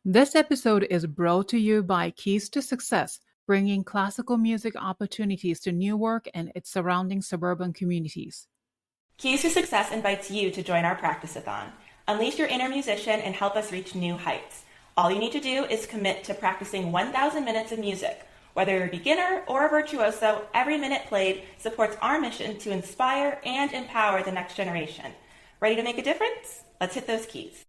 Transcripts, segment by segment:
This episode is brought to you by Keys to Success, bringing classical music opportunities to Newark and its surrounding suburban communities. Keys to Success invites you to join our practice-a-thon. Unleash your inner musician and help us reach new heights. All you need to do is commit to practicing 1,000 minutes of music. Whether you're a beginner or a virtuoso, every minute played supports our mission to inspire and empower the next generation. Ready to make a difference? Let's hit those keys.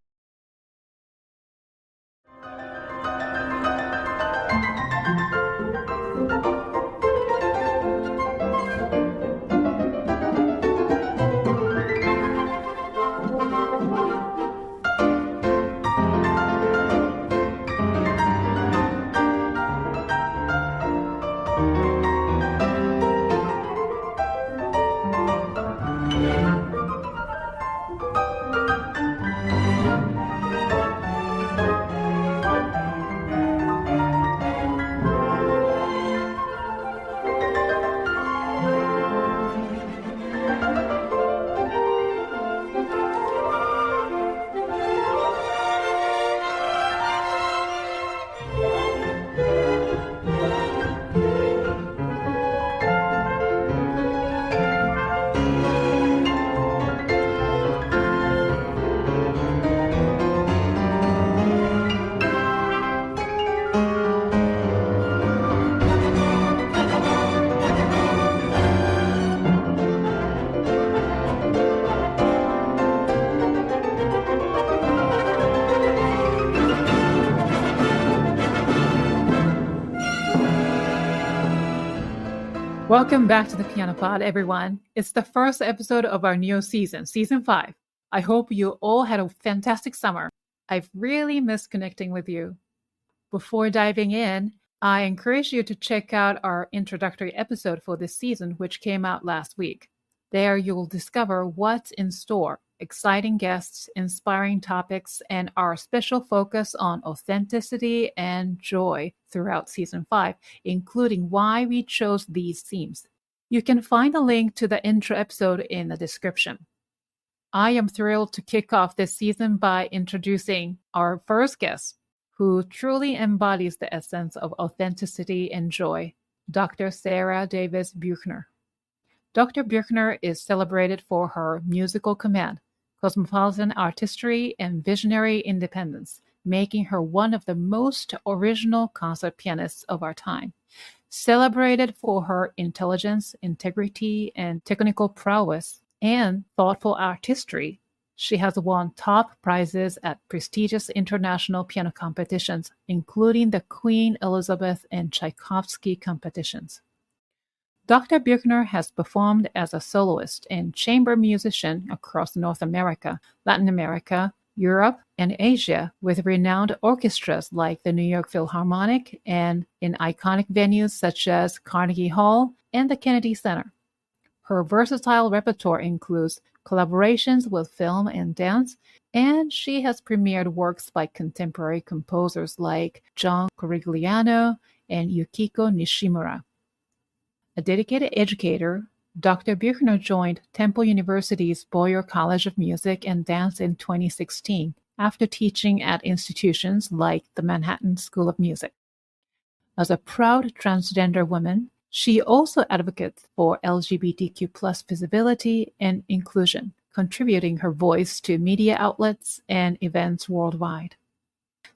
Welcome back to the Piano Pod, everyone. It's the first episode of our new season, Season 5. I hope you all had a fantastic summer. I've really missed connecting with you. Before diving in, I encourage you to check out our introductory episode for this season, which came out last week. There you'll discover what's in store, exciting guests, inspiring topics, and our special focus on authenticity and joy throughout Season 5, including why we chose these themes. You can find a link to the intro episode in the description. I am thrilled to kick off this season by introducing our first guest, who truly embodies the essence of authenticity and joy, Dr. Sara Davis Buechner. Dr. Buechner is celebrated for her musical command, cosmopolitan artistry, and visionary independence, making her one of the most original concert pianists of our time. Celebrated for her intelligence, integrity, and technical prowess, and thoughtful artistry, she has won top prizes at prestigious international piano competitions, including the Queen Elisabeth and Tschaikowsky competitions. Dr. Buechner has performed as a soloist and chamber musician across North America, Latin America, Europe, and Asia with renowned orchestras like the New York Philharmonic and in iconic venues such as Carnegie Hall and the Kennedy Center. Her versatile repertoire includes collaborations with film and dance, and she has premiered works by contemporary composers like John Corigliano and Yukiko Nishimura. A dedicated educator, Dr. Buechner joined Temple University's Boyer College of Music and Dance in 2016 after teaching at institutions like the Manhattan School of Music. As a proud transgender woman, she also advocates for LGBTQ+ visibility and inclusion, contributing her voice to media outlets and events worldwide.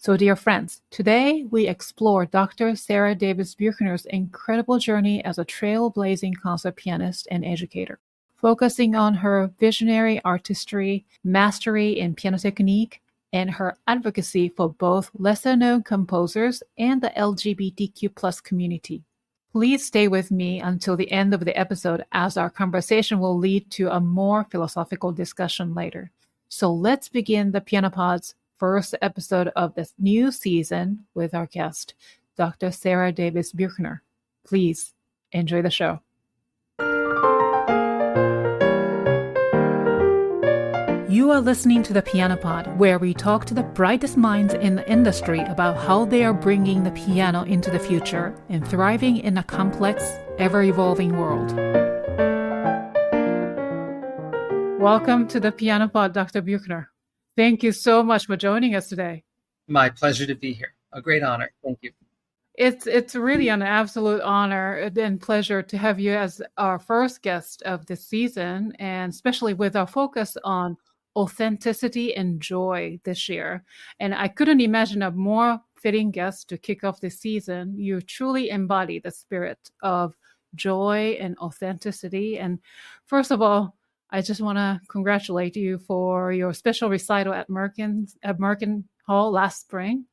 So, dear friends, today we explore Dr. Sara Davis Buechner's incredible journey as a trailblazing concert pianist and educator, focusing on her visionary artistry, mastery in piano technique, and her advocacy for both lesser-known composers and the LGBTQ+ community. Please stay with me until the end of the episode, as our conversation will lead to a more philosophical discussion later. So let's begin the Piano Pod's first episode of this new season with our guest, Dr. Sara Davis Buechner. Please enjoy the show. You are listening to the Piano Pod, where we talk to the brightest minds in the industry about how they are bringing the piano into the future and thriving in a complex, ever-evolving world. Welcome to the Piano Pod, Dr. Buechner. Thank you so much for joining us today. My pleasure to be here. A great honor. Thank you. It's really an absolute honor and pleasure to have you as our first guest of this season, and especially with our focus on authenticity and joy this year. And I couldn't imagine a more fitting guest to kick off this season. You truly embody the spirit of joy and authenticity. And first of all, I just want to congratulate you for your special recital at Merkin Hall last spring.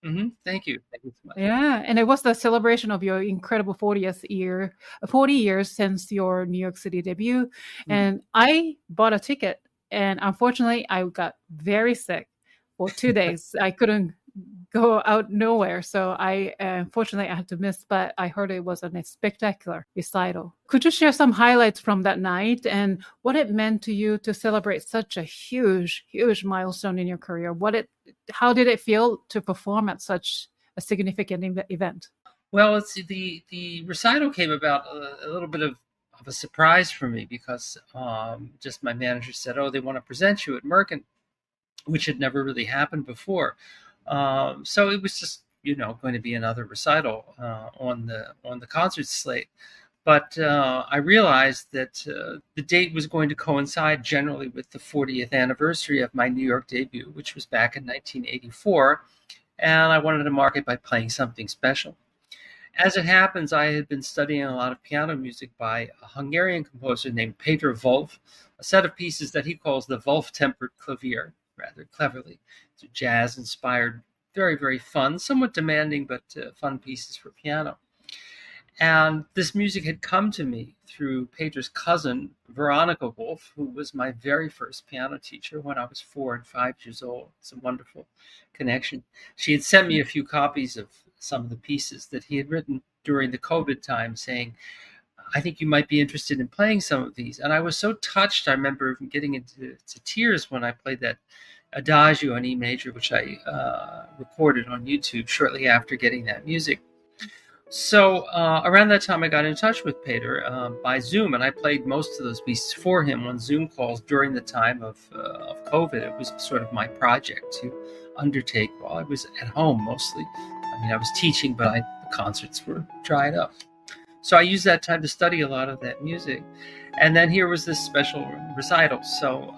Thank you. Thank you so much. Yeah, and it was the celebration of your incredible 40 years since your New York City debut. Mm-hmm. And I bought a ticket, and unfortunately, I got very sick for 2 days. I couldn't go out nowhere, so unfortunately I had to miss, but I heard it was a spectacular recital. Could you share some highlights from that night and what it meant to you to celebrate such a huge milestone in your career? How did it feel to perform at such a significant event? Well, it's the recital came about a little bit of a surprise for me because just my manager said, "Oh, they want to present you at Merkin," which had never really happened before. So it was just going to be another recital on the concert slate. But I realized that the date was going to coincide generally with the 40th anniversary of my New York debut, which was back in 1984, and I wanted to mark it by playing something special. As it happens, I had been studying a lot of piano music by a Hungarian composer named Péter Wolf, a set of pieces that he calls the Wolf-tempered Clavier, rather cleverly. It's a jazz-inspired, very, very fun, somewhat demanding, but fun pieces for piano. And this music had come to me through Péter's cousin, Veronica Wolf, who was my very first piano teacher when I was 4 and 5 years old. It's a wonderful connection. She had sent me a few copies of some of the pieces that he had written during the COVID time, saying, "I think you might be interested in playing some of these." And I was so touched. I remember getting into tears when I played that Adagio in E major, which I recorded on YouTube shortly after getting that music. So around that time, I got in touch with Péter by Zoom, and I played most of those pieces for him on Zoom calls during the time of COVID. It was sort of my project to undertake while I was at home mostly. I mean, I was teaching, but the concerts were dried up. So I used that time to study a lot of that music. And then here was this special recital. So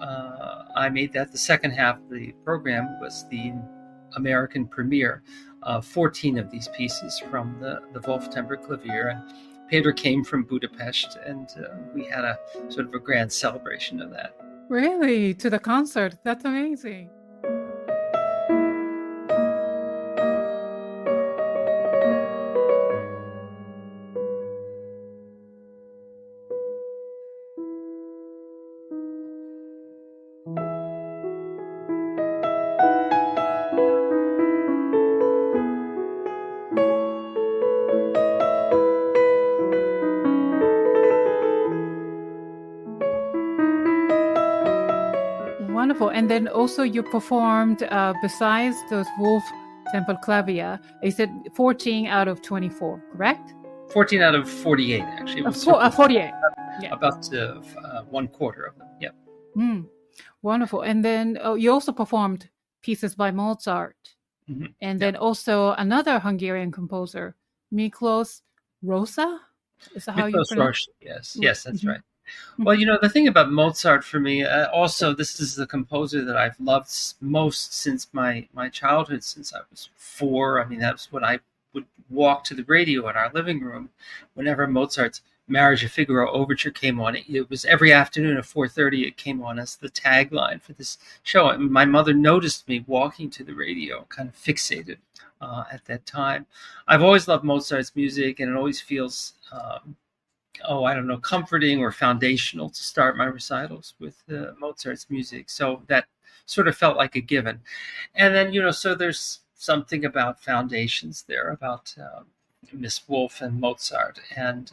I made that the second half of the program was the American premiere of 14 of these pieces from the Wolf-tempered Clavier. And Péter came from Budapest, and we had a sort of a grand celebration of that. Really? To the concert? That's amazing. Wonderful. And then also you performed, besides those Wolf-tempered Clavier, you said 14 out of 24, correct? 14 out of 48, actually. It was 48. Yeah. About one quarter of them, yeah. Wonderful. And then you also performed pieces by Mozart. Mm-hmm. And then also another Hungarian composer, Miklós Rózsa? Is that how you pronounce it? Yes, that's right. Well, the thing about Mozart for me, also, this is the composer that I've loved most since my childhood, since I was 4. I mean, that's when I would walk to the radio in our living room whenever Mozart's Marriage of Figaro Overture came on. It was every afternoon at 4:30. It came on as the tagline for this show. And my mother noticed me walking to the radio, kind of fixated at that time. I've always loved Mozart's music, and it always feels comforting or foundational to start my recitals with Mozart's music. So that sort of felt like a given. And then, so there's something about foundations there, about Miss Wolf and Mozart. And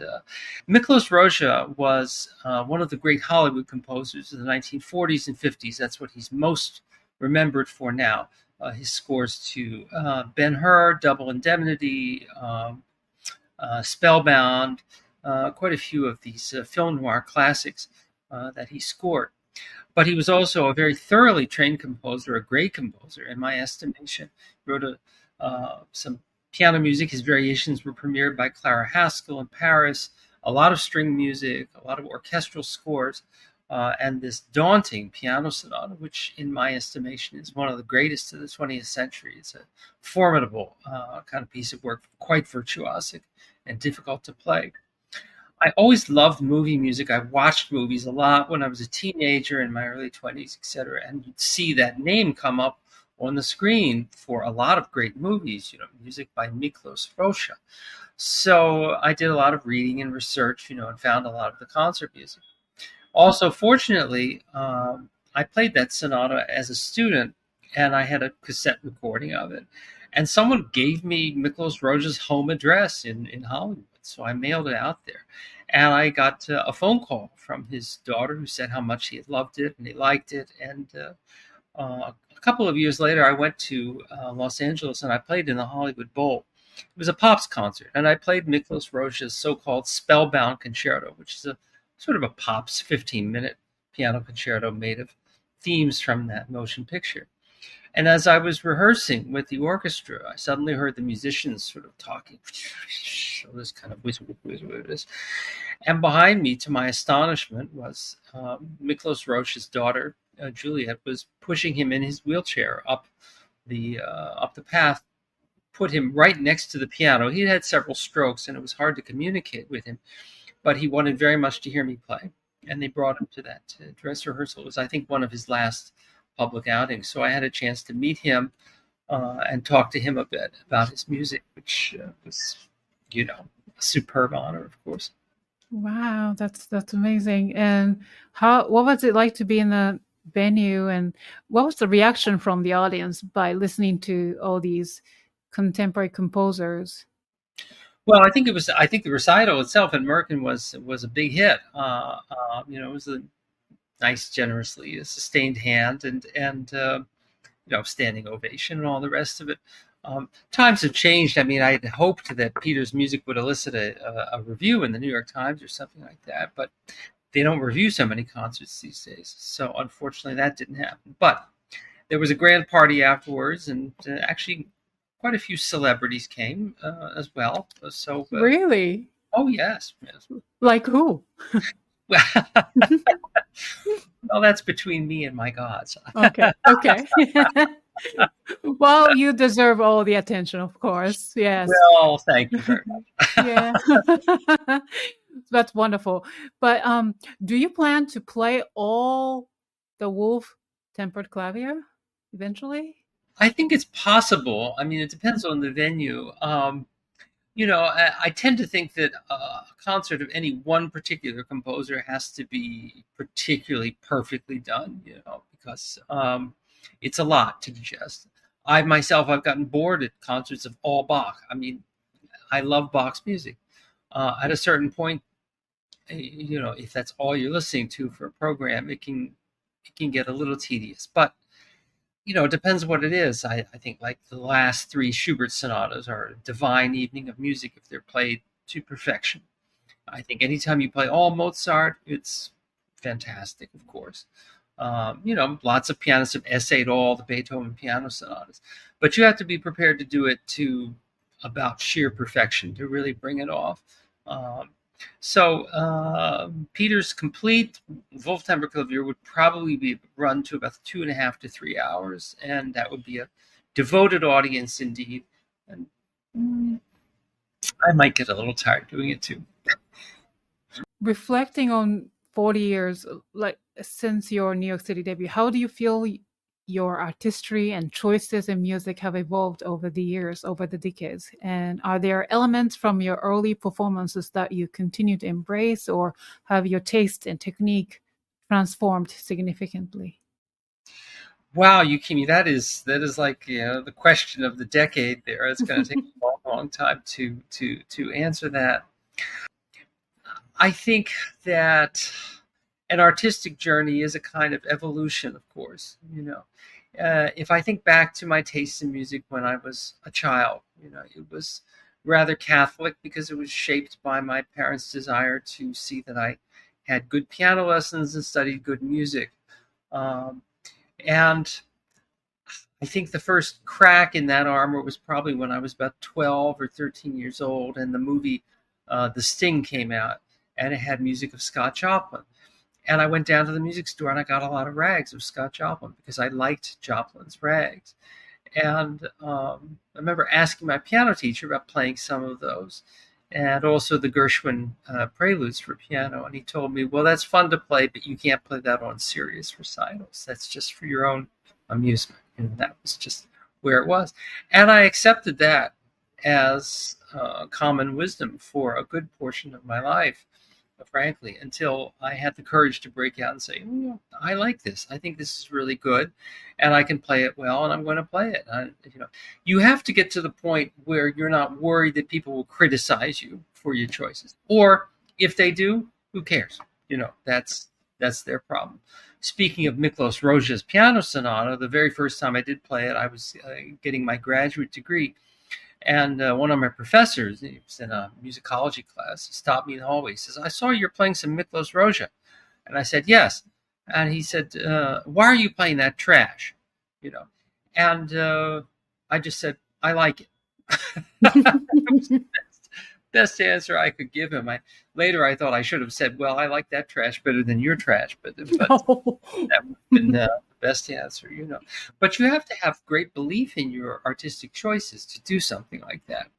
Miklós Rózsa was one of the great Hollywood composers of the 1940s and 50s. That's what he's most remembered for now. His scores to Ben-Hur, Double Indemnity, Spellbound, quite a few of these film noir classics that he scored. But he was also a very thoroughly trained composer, a great composer, in my estimation. He wrote some piano music. His variations were premiered by Clara Haskell in Paris. A lot of string music, a lot of orchestral scores, and this daunting piano sonata, which in my estimation is one of the greatest of the 20th century. It's a formidable kind of piece of work, quite virtuosic and difficult to play. I always loved movie music. I watched movies a lot when I was a teenager, in my early 20s, etc. And you'd see that name come up on the screen for a lot of great movies, music by Miklós. So I did a lot of reading and research, and found a lot of the concert music. Also, fortunately, I played that sonata as a student, and I had a cassette recording of it. And someone gave me Miklós home address in Hollywood. So I mailed it out there. And I got a phone call from his daughter who said how much he had loved it and he liked it. And a couple of years later, I went to Los Angeles and I played in the Hollywood Bowl. It was a Pops concert. And I played Miklós' so-called Spellbound Concerto, which is a sort of a Pops 15-minute piano concerto made of themes from that motion picture. And as I was rehearsing with the orchestra, I suddenly heard the musicians sort of talking, this kind of whiz. And behind me, to my astonishment, was Miklós' daughter, Juliet, was pushing him in his wheelchair up the path, put him right next to the piano. He had several strokes, and it was hard to communicate with him, but he wanted very much to hear me play. And they brought him to that dress rehearsal. It was, I think, one of his last public outings. So I had a chance to meet him and talk to him a bit about his music, which was, a superb honor, of course. Wow, that's amazing. And what was it like to be in the venue, and what was the reaction from the audience by listening to all these contemporary composers? Well, I think the recital itself in Merkin was a big hit. It was a nice, generously sustained hand, and standing ovation and all the rest of it. Times have changed. I mean, I had hoped that Péter's music would elicit a review in the New York Times or something like that, but they don't review so many concerts these days. So unfortunately, that didn't happen. But there was a grand party afterwards, and actually quite a few celebrities came as well. So really? Oh, yes. Like who? Well, that's between me and my gods. Okay. Well, you deserve all the attention, of course. Yes. Well, thank you very much. Yeah. That's wonderful. But do you plan to play all the Wolf-tempered Clavier eventually? I think it's possible. I mean, it depends on the venue. I tend to think that a concert of any one particular composer has to be particularly perfectly done, because it's a lot to digest. I've gotten bored at concerts of all Bach. I mean, I love Bach's music. At a certain point, if that's all you're listening to for a program, it can get a little tedious. But it depends what it is. I think like the last three Schubert sonatas are a divine evening of music if they're played to perfection. I think anytime you play all Mozart, it's fantastic, of course. Lots of pianists have essayed all the Beethoven piano sonatas, but you have to be prepared to do it to about sheer perfection to really bring it off. So Péter's complete Wolf-tempered Clavier would probably be run to about 2.5 to 3 hours, and that would be a devoted audience indeed. And I might get a little tired doing it too. Reflecting on 40 years, like since your New York City debut, how do you feel your artistry and choices in music have evolved over the years, over the decades? And are there elements from your early performances that you continue to embrace, or have your taste and technique transformed significantly? Wow, Yukimi, that is like the question of the decade. There, it's going to take a long time to answer that. I think that an artistic journey is a kind of evolution, of course. If I think back to my taste in music when I was a child, it was rather Catholic because it was shaped by my parents' desire to see that I had good piano lessons and studied good music. And I think the first crack in that armor was probably when I was about 12 or 13 years old, and the movie The Sting came out, and it had music of Scott Joplin. And I went down to the music store and I got a lot of rags of Scott Joplin because I liked Joplin's rags. And I remember asking my piano teacher about playing some of those, and also the Gershwin preludes for piano. And he told me, well, that's fun to play, but you can't play that on serious recitals. That's just for your own amusement. And that was just where it was. And I accepted that as common wisdom for a good portion of my life, frankly, until I had the courage to break out and say, oh, I like this. I think this is really good, and I can play it well, and I'm going to play it. You have to get to the point where you're not worried that people will criticize you for your choices, or if they do, who cares? That's their problem. Speaking of Miklós Rozsa's piano sonata, the very first time I did play it, I was getting my graduate degree. And one of my professors, he was in a musicology class, stopped me in the hallway. He says, I saw you're playing some Miklós Rozsa. And I said, yes. And he said, why are you playing that trash? And I just said, I like it. That was the best answer I could give him. Later I thought I should have said, well, I like that trash better than your trash. But that would have been the best answer, But you have to have great belief in your artistic choices to do something like that.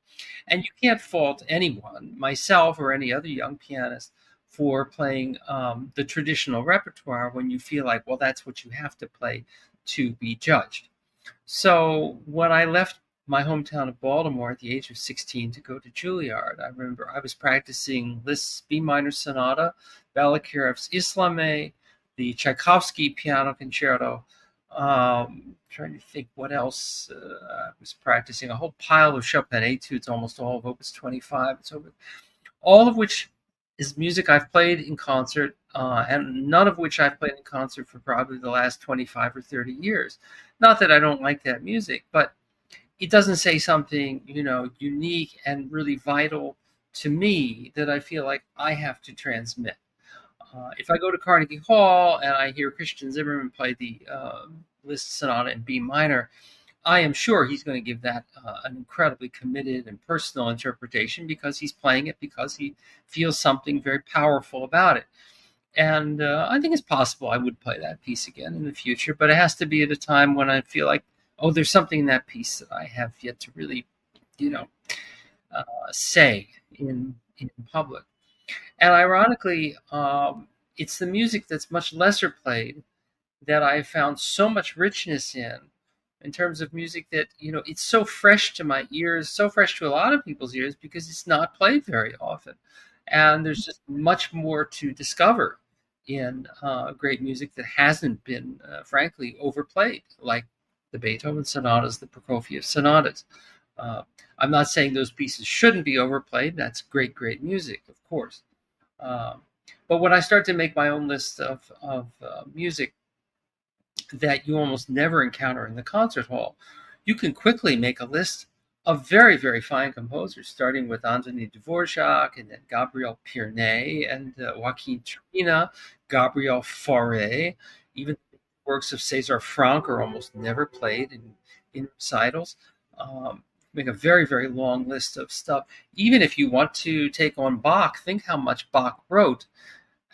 And you can't fault anyone, myself or any other young pianist, for playing the traditional repertoire when you feel like, well, that's what you have to play to be judged. So when I left my hometown of Baltimore at the age of 16 to go to Juilliard, I remember I was practicing Liszt's B minor sonata, Balakirov's Islame, the Tschaikowsky piano concerto. Trying to think what else I was practicing. A whole pile of Chopin etudes, almost all of Opus 25. So all of which is music I've played in concert, and none of which I've played in concert for probably the last 25 or 30 years. Not that I don't like that music, but it doesn't say something, unique and really vital to me that I feel like I have to transmit. If I go to Carnegie Hall and I hear Christian Zimmerman play the Liszt Sonata in B minor, I am sure he's going to give that an incredibly committed and personal interpretation because he's playing it because he feels something very powerful about it. And I think it's possible I would play that piece again in the future, but it has to be at a time when I feel like, oh, there's something in that piece that I have yet to really, say in public. And ironically, it's the music that's much lesser played that I found so much richness in terms of music that, it's so fresh to my ears, so fresh to a lot of people's ears because it's not played very often. And there's just much more to discover in great music that hasn't been, frankly, overplayed, like the Beethoven sonatas, the Prokofiev sonatas. I'm not saying those pieces shouldn't be overplayed. That's great, great music, of course. But when I start to make my own list of music that you almost never encounter in the concert hall, you can quickly make a list of very, very fine composers, starting with Antonin Dvorak and then Gabriel Pierney and Joaquin Turina, Gabriel Fauré. Even works of César Franck are almost never played in recitals. Make a very, very long list of stuff. Even if you want to take on Bach, think how much Bach wrote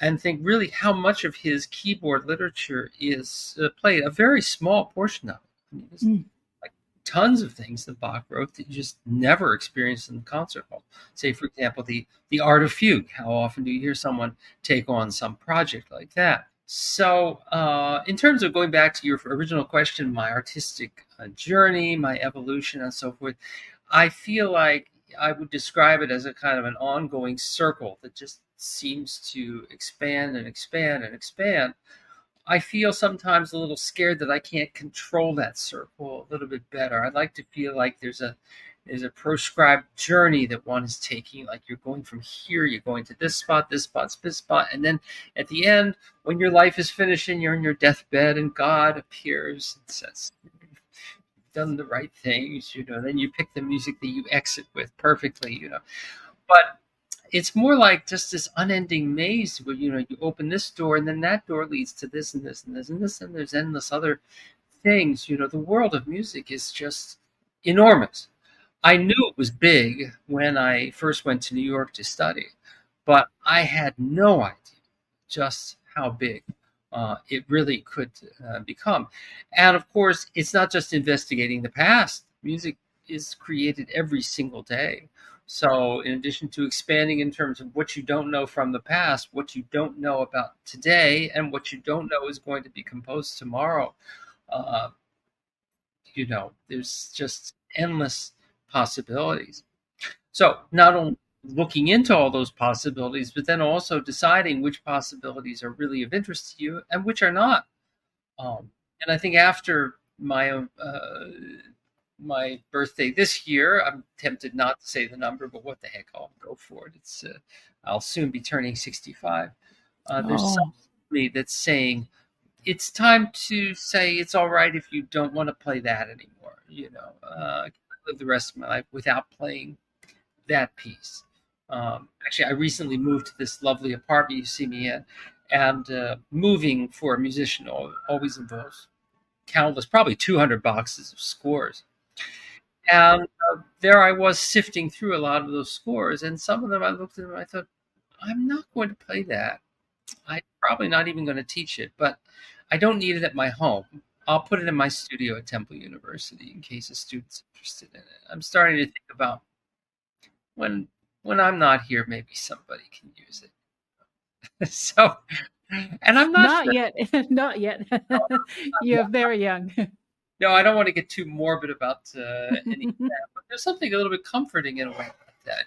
and think really how much of his keyboard literature is played. A very small portion of it. I mean, there's like tons of things that Bach wrote that you just never experienced in the concert hall. Say, for example, the art of fugue. How often do you hear someone take on some project like that? So in terms of going back to your original question, my artistic journey, my evolution and so forth, I feel like I would describe it as a kind of an ongoing circle that just seems to expand and expand and expand. I feel sometimes a little scared that I can't control that circle a little bit better. I'd like to feel like there's a proscribed journey that one is taking, like you're going from here, you're going to this spot, and then at the end, when your life is finished and you're in your deathbed and God appears and says, you've done the right things, then you pick the music that you exit with perfectly, But it's more like just this unending maze where, you open this door and then that door leads to this and this and this and this, and there's endless other things. The world of music is just enormous. I knew it was big when I first went to New York to study, but I had no idea just how big it really could become. And of course, it's not just investigating the past. Music is created every single day. So in addition to expanding in terms of what you don't know from the past, what you don't know about today, and what you don't know is going to be composed tomorrow, uh, there's just endless possibilities. So not only looking into all those possibilities, but then also deciding which possibilities are really of interest to you and which are not. And I think after my birthday this year, I'm tempted not to say the number, but what the heck, I'll go for it. I'll soon be turning 65. There's something in me that's saying it's time to say it's all right if you don't want to play that anymore. I can live the rest of my life without playing that piece. Actually, I recently moved to this lovely apartment you see me in, and moving for a musician always involves countless, probably 200 boxes of scores. And there I was sifting through a lot of those scores, and some of them I looked at them and I thought, I'm not going to play that. I'm probably not even going to teach it, but I don't need it at my home. I'll put it in my studio at Temple University in case a student's interested in it. I'm starting to think about when I'm not here, maybe somebody can use it. So, and I'm not sure. Yet, not yet. You're very young. No, I don't want to get too morbid about any of that, but there's something a little bit comforting in a way like that.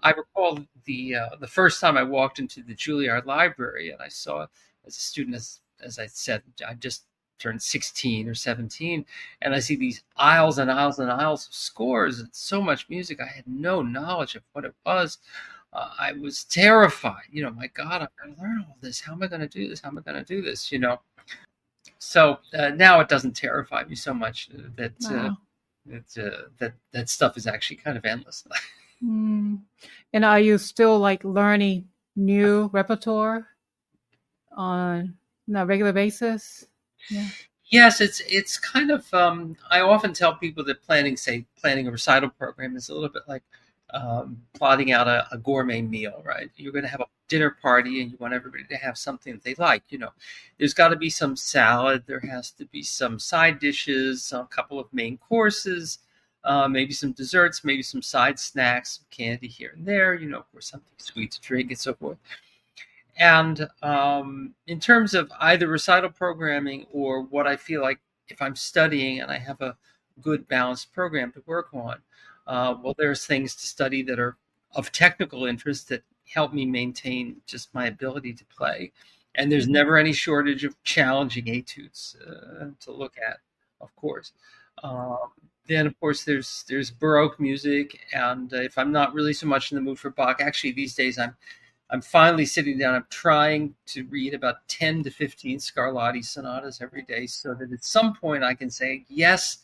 I recall the first time I walked into the Juilliard Library, and I saw as a student, as I said, I just turned 16 or 17, and I see these aisles and aisles and aisles of scores and so much music. I had no knowledge of what it was. I was terrified. My God, I'm going to learn all this. How am I going to do this? How am I going to do this? So now it doesn't terrify me so much that Wow. that stuff is actually kind of endless. And are you still learning new repertoire on a regular basis? Yeah. Yes, it's kind of. I often tell people that planning a recital program is a little bit like plotting out a gourmet meal, right? You're going to have a dinner party and you want everybody to have something that they like. There's got to be some salad. There has to be some side dishes, a couple of main courses, maybe some desserts, maybe some side snacks, some candy here and there, of course, something sweet to drink and so forth. And in terms of either recital programming or what I feel like if I'm studying and I have a good balanced program to work on, well, there's things to study that are of technical interest that help me maintain just my ability to play. And there's never any shortage of challenging etudes to look at, of course. Then, of course, there's Baroque music. And if I'm not really so much in the mood for Bach, actually these days I'm finally sitting down. I'm trying to read about 10 to 15 Scarlatti sonatas every day so that at some point I can say, yes,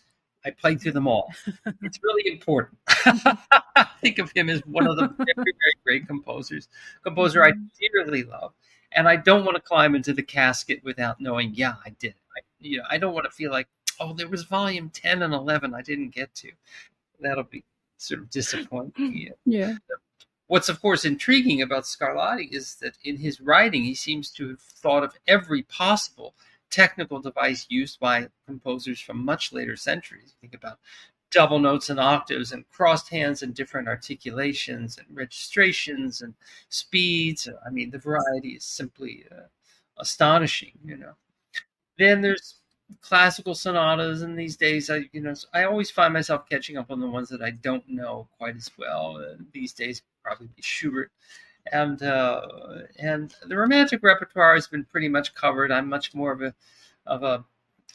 I played through them all. It's really important. I think of him as one of the very, very great composer I dearly love. And I don't want to climb into the casket without knowing, yeah, I did it. I don't want to feel like, oh, there was volume 10 and 11 I didn't get to. That'll be sort of disappointing. Yeah. What's, of course, intriguing about Scarlatti is that in his writing, he seems to have thought of every possible technical device used by composers from much later centuries. Think about double notes and octaves and crossed hands and different articulations and registrations and speeds. I mean, the variety is simply astonishing, Then there's classical sonatas, and these days I always find myself catching up on the ones that I don't know quite as well. These days probably be Schubert, and the romantic repertoire has been pretty much covered. I'm much more of a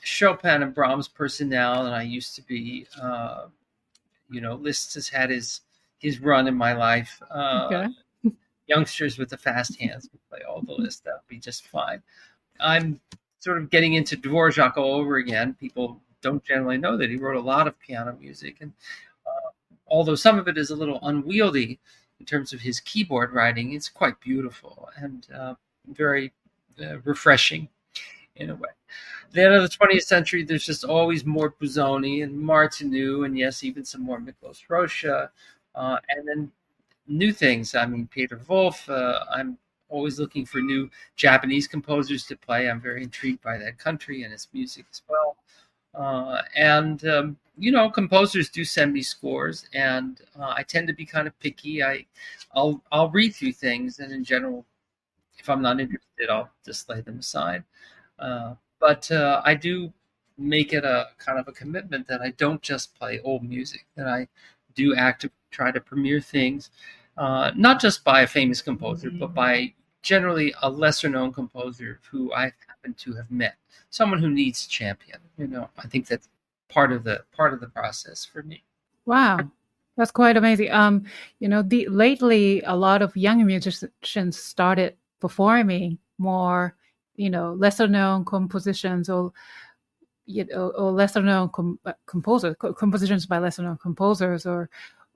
Chopin and Brahms person now than I used to be. Liszt has had his run in my life. Okay. Youngsters with the fast hands can play all the Liszt. That'll be just fine. I'm sort of getting into Dvorak all over again. People don't generally know that he wrote a lot of piano music, and although some of it is a little unwieldy, in terms of his keyboard writing, it's quite beautiful and very refreshing in a way. The end of the 20th century, there's just always more Busoni and Martinu, and yes, even some more Miklós Rózsa, and then new things. I mean, Péter Wolf. I'm always looking for new Japanese composers to play. I'm very intrigued by that country and its music as well. Composers do send me scores, and I tend to be kind of picky. I'll read through things, and in general, if I'm not interested, I'll just lay them aside. But I do make it a kind of a commitment that I don't just play old music, that I do actively try to premiere things, not just by a famous composer, but by generally a lesser known composer who I happen to have met, someone who needs a champion. I think that's part of the process for me. Wow, that's quite amazing. Lately a lot of young musicians started performing more, lesser known compositions or lesser known compositions by lesser known composers or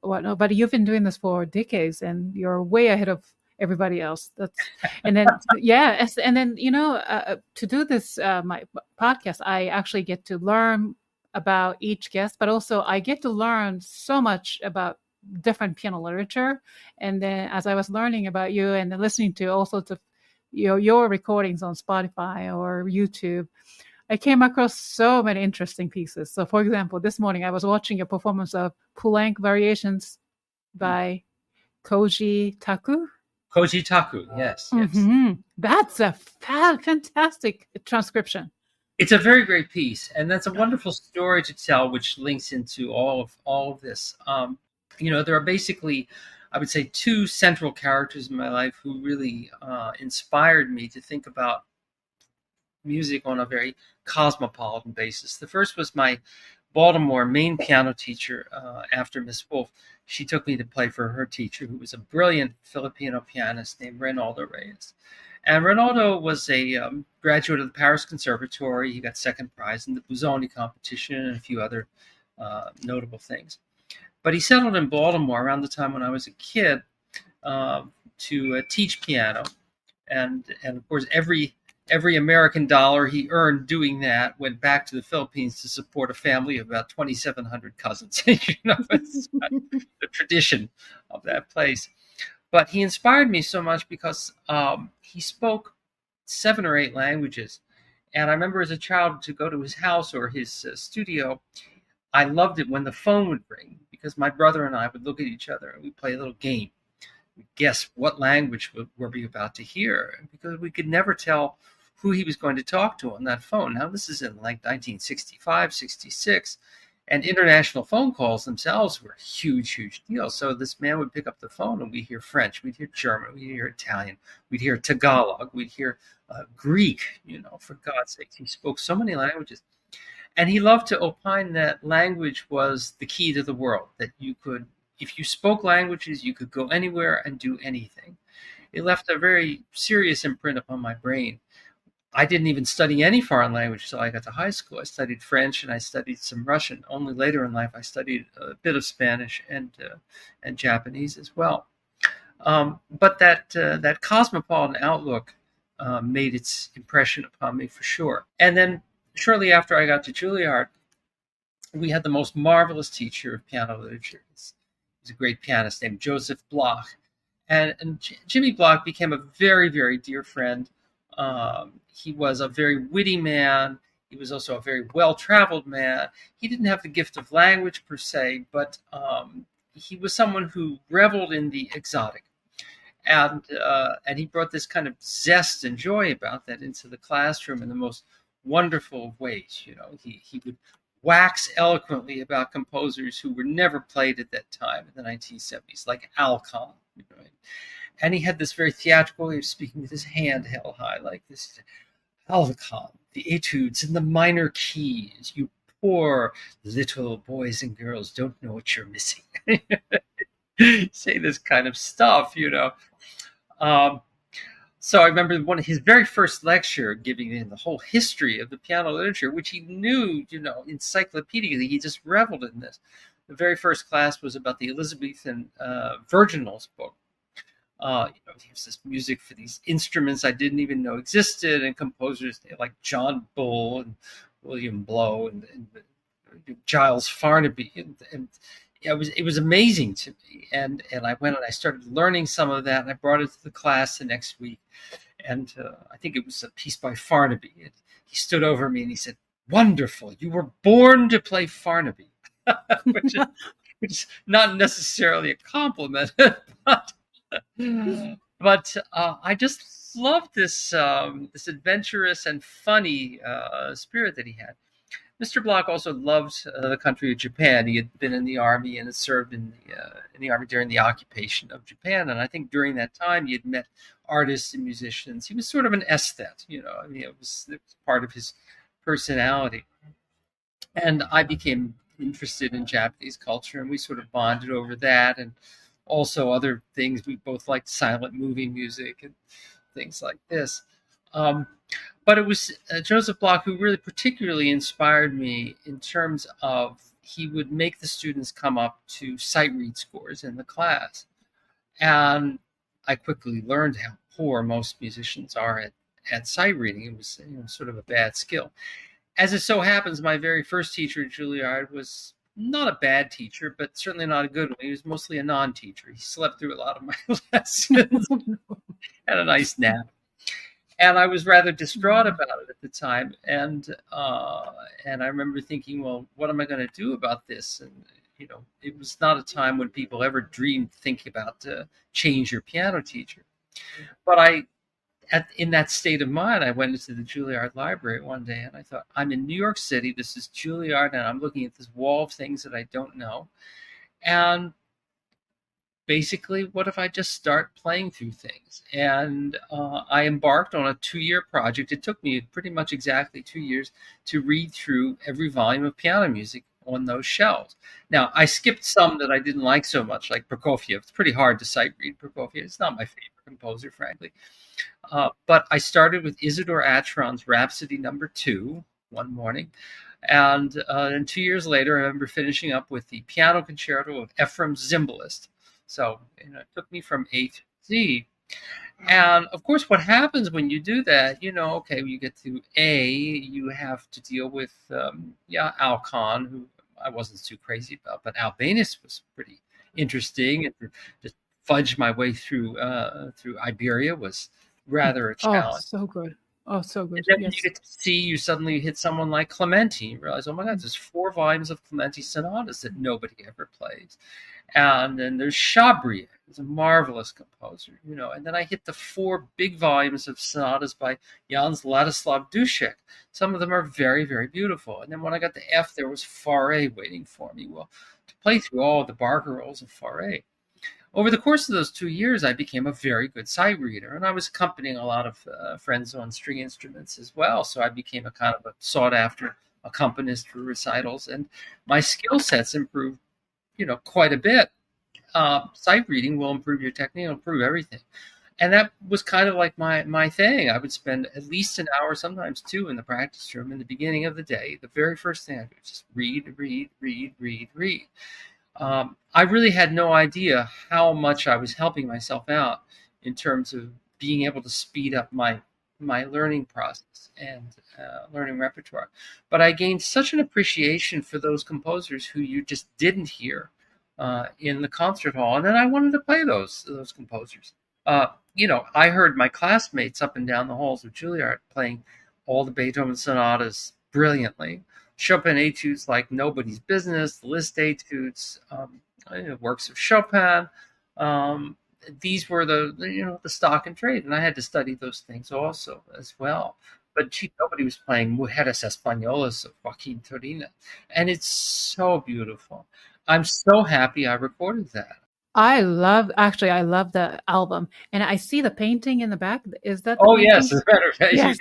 whatnot. But you've been doing this for decades, and you're way ahead of everybody else. And then to do this my podcast, I actually get to learn about each guest, but also I get to learn so much about different piano literature. And then as I was learning about you and listening to all sorts of your recordings on Spotify or YouTube, I came across so many interesting pieces. So for example, this morning I was watching a performance of Poulenc Variations by Koji Taku. Koji Taku, yes. Mm-hmm. That's a fantastic transcription. It's a very great piece, and that's a wonderful story to tell, which links into all of this. There are basically, I would say, two central characters in my life who really inspired me to think about music on a very cosmopolitan basis. The first was my Baltimore main piano teacher after Miss Wolf. She took me to play for her teacher, who was a brilliant Filipino pianist named Reynaldo Reyes. And Reynaldo was a graduate of the Paris Conservatory. He got second prize in the Busoni competition and a few other notable things. But he settled in Baltimore around the time when I was a kid to teach piano. And of course, every American dollar he earned doing that went back to the Philippines to support a family of about 2,700 cousins. It's the tradition of that place. But he inspired me so much because he spoke 7 or 8 languages. And I remember as a child to go to his house or his studio, I loved it when the phone would ring because my brother and I would look at each other and we'd play a little game. We'd guess what language were we about to hear, because we could never tell who he was going to talk to on that phone. Now, this is in like 1965, 66. And international phone calls themselves were a huge, huge deal. So this man would pick up the phone and we'd hear French, we'd hear German, we'd hear Italian, we'd hear Tagalog, we'd hear Greek, for God's sake. He spoke so many languages. And he loved to opine that language was the key to the world, that you could, if you spoke languages, you could go anywhere and do anything. It left a very serious imprint upon my brain. I didn't even study any foreign language until I got to high school. I studied French and I studied some Russian. Only later in life I studied a bit of Spanish and Japanese as well. But that cosmopolitan outlook made its impression upon me for sure. And then shortly after I got to Juilliard, we had the most marvelous teacher of piano literature. He was a great pianist named Joseph Bloch. And Jimmy Bloch became a very, very dear friend. He was a very witty man. He was also a very well-traveled man. He didn't have the gift of language per se, but he was someone who reveled in the exotic. And he brought this kind of zest and joy about that into the classroom in the most wonderful ways. He would wax eloquently about composers who were never played at that time in the 1970s, like Al Kahn. And he had this very theatrical way of speaking with his hand held high like this. Al Kahn, the etudes in the minor keys. You poor little boys and girls don't know what you're missing. Say this kind of stuff, So I remember one of his very first lecture giving in the whole history of the piano literature, which he knew, encyclopedically. He just reveled in this. the very first class was about the Elizabethan virginals book. Here's this music for these instruments I didn't even know existed, and composers like John Bull and William Blow and Giles Farnaby, and it was amazing to me. And I went and I started learning some of that, and I brought it to the class the next week. And I think it was a piece by Farnaby. And he stood over me and he said, "Wonderful! You were born to play Farnaby," which is not necessarily a compliment, but I just loved this adventurous and funny spirit that he had. Mr. Bloch also loved the country of Japan. He had been in the army and had served in the army during the occupation of Japan. And I think during that time he had met artists and musicians. He was sort of an aesthete, I mean, it was part of his personality. And I became interested in Japanese culture, and we sort of bonded over that, and also other things. We both liked silent movie music and things like this. But it was Joseph Bloch who really particularly inspired me in terms of he would make the students come up to sight read scores in the class. And I quickly learned how poor most musicians are at sight reading. It was sort of a bad skill. As it so happens, my very first teacher at Juilliard was not a bad teacher, but certainly not a good one. He was mostly a non-teacher. He slept through a lot of my lessons, had a nice nap. And I was rather distraught about it at the time. And I remember thinking, well, what am I going to do about this? And, it was not a time when people ever dreamed, think about change your piano teacher. But in that state of mind, I went into the Juilliard library one day and I thought, I'm in New York City. This is Juilliard, and I'm looking at this wall of things that I don't know. And basically, what if I just start playing through things? And I embarked on a 2-year project. It took me pretty much exactly 2 years to read through every volume of piano music on those shelves. Now, I skipped some that I didn't like so much, like Prokofiev. It's pretty hard to sight read Prokofiev. It's not my favorite composer, frankly. But I started with Isidor Atron's Rhapsody No. 2 one morning. And then 2 years later, I remember finishing up with the piano concerto of Ephraim Zimbalist. So it took me from A to Z. And of course, what happens when you do that, okay, when you get to A, you have to deal with, Alcon, who I wasn't too crazy about, but Albéniz was pretty interesting. And just fudge my way through Iberia was rather a challenge. Oh, so good. Oh, so good. And then when you get to see, you suddenly hit someone like Clementi. You realize, oh my God, there's 4 volumes of Clementi sonatas that nobody ever plays. And then there's Chabrier, who's a marvelous composer, And then I hit the 4 big volumes of sonatas by Jan Ladislav Dušek. Some of them are very, very beautiful. And then when I got to F, there was Fauré waiting for me. Well, to play through all the barcarolles of Fauré. Over the course of those 2 years, I became a very good sight reader, and I was accompanying a lot of friends on string instruments as well. So I became a kind of a sought-after accompanist for recitals, and my skill sets improved, quite a bit. Sight reading will improve your technique, it'll improve everything. And that was kind of like my thing. I would spend at least an hour, sometimes 2, in the practice room in the beginning of the day. The very first thing I do is just read. I really had no idea how much I was helping myself out in terms of being able to speed up my learning process and learning repertoire. But I gained such an appreciation for those composers who you just didn't hear in the concert hall, and then I wanted to play those composers. I heard my classmates up and down the halls of Juilliard playing all the Beethoven sonatas brilliantly. Chopin etudes like Nobody's Business, the Liszt etudes, works of Chopin. These were the stock and trade, and I had to study those things also as well. But nobody was playing Mujeres Españolas of Joaquin Turina, and it's so beautiful. I'm so happy I recorded that. I love the album, and I see the painting in the back. Is that the Oh, painting? yes, as a matter of fact, Yes.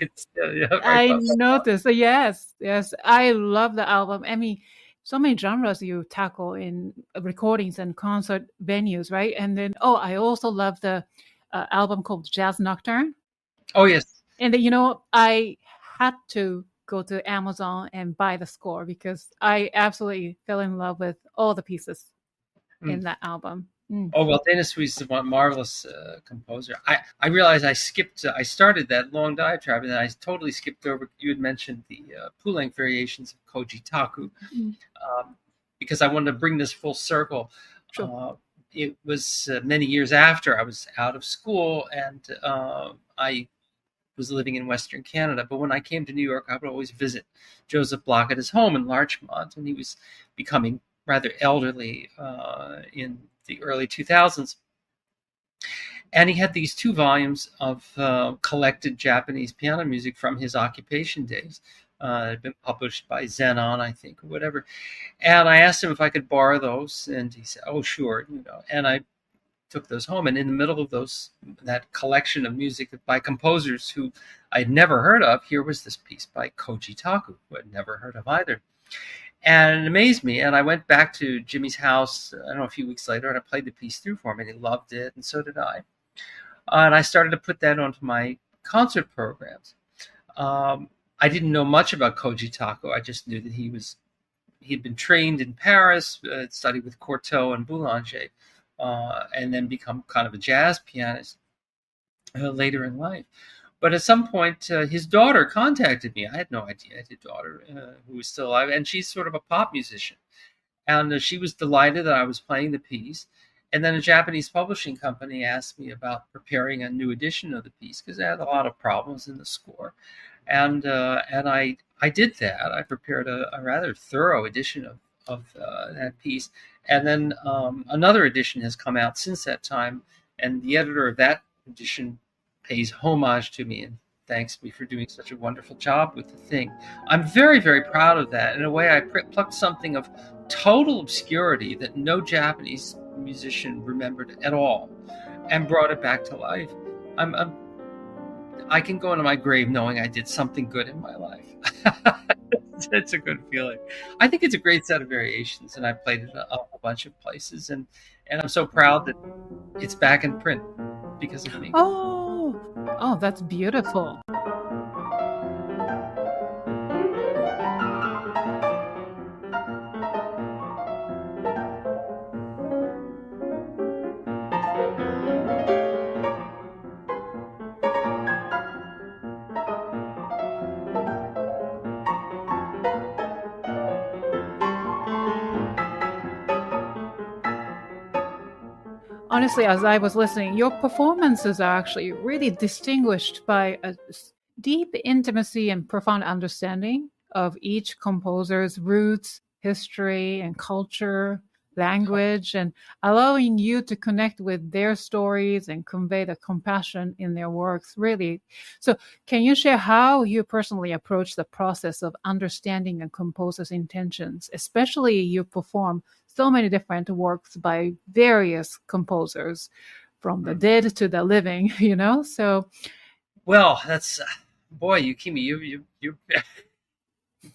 I right. noticed. Yes. I love the album. I mean, so many genres you tackle in recordings and concert venues, right? And then, I also love the album called Jazz Nocturne. Oh, yes. And I had to go to Amazon and buy the score because I absolutely fell in love with all the pieces in that album. Oh, well, Dana Suisse is one marvelous composer. I realized I started that long diatribe, and then I totally skipped over. You had mentioned the full-length variations of Koji Taku, because I wanted to bring this full circle. Sure. It was many years after I was out of school, and I was living in Western Canada. But when I came to New York, I would always visit Joseph Block at his home in Larchmont, and he was becoming rather elderly in the early 2000s. And he had these 2 volumes of collected Japanese piano music from his occupation days. Had been published by Zenon, I think, or whatever. And I asked him if I could borrow those, and he said, "Oh, sure." And I took those home. And in the middle of that collection of music by composers who I'd never heard of, here was this piece by Koji Taku, who I'd never heard of either. And it amazed me. And I went back to Jimmy's house, I don't know, a few weeks later, and I played the piece through for him, and he loved it, and so did I. And I started to put that onto my concert programs. I didn't know much about Koji Taku. I just knew that he had been trained in Paris, studied with Courteau and Boulanger, and then become kind of a jazz pianist later in life. But at some point, his daughter contacted me. I had no idea I had a daughter who was still alive, and she's sort of a pop musician. And she was delighted that I was playing the piece. And then a Japanese publishing company asked me about preparing a new edition of the piece because they had a lot of problems in the score. And I did that. I prepared a rather thorough edition of that piece. And then another edition has come out since that time, and the editor of that edition pays homage to me and thanks me for doing such a wonderful job with the thing. I'm very, very proud of that. In a way, I plucked something of total obscurity that no Japanese musician remembered at all and brought it back to life. I can go into my grave knowing I did something good in my life. It's a good feeling. I think it's a great set of variations, and I played it a bunch of places, and I'm so proud that it's back in print because of me. Oh, that's beautiful. Honestly, as I was listening, your performances are actually really distinguished by a deep intimacy and profound understanding of each composer's roots, history, and culture, language, and allowing you to connect with their stories and convey the compassion in their works, really. So can you share how you personally approach the process of understanding a composer's intentions, especially you perform so many different works by various composers, from the dead to the living, So, well, that's boy, Yukimi, you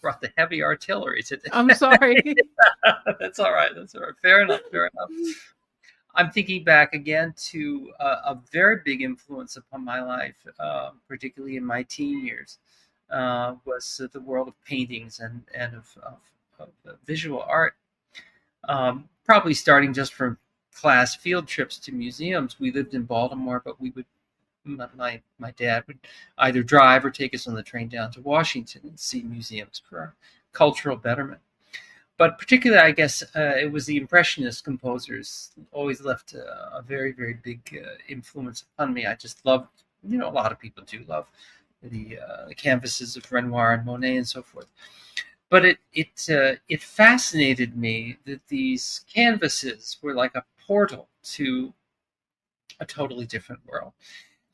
brought the heavy artillery today. I'm sorry. That's all right. Fair enough. I'm thinking back again to a very big influence upon my life, particularly in my teen years, was the world of paintings and of visual art. Probably starting just from class field trips to museums. We lived in Baltimore, but my dad would either drive or take us on the train down to Washington and see museums for our cultural betterment. But particularly, I guess, it was the Impressionist composers always left a very, very big influence upon me. I just loved, a lot of people do love the canvases of Renoir and Monet and so forth. But it fascinated me that these canvases were like a portal to a totally different world.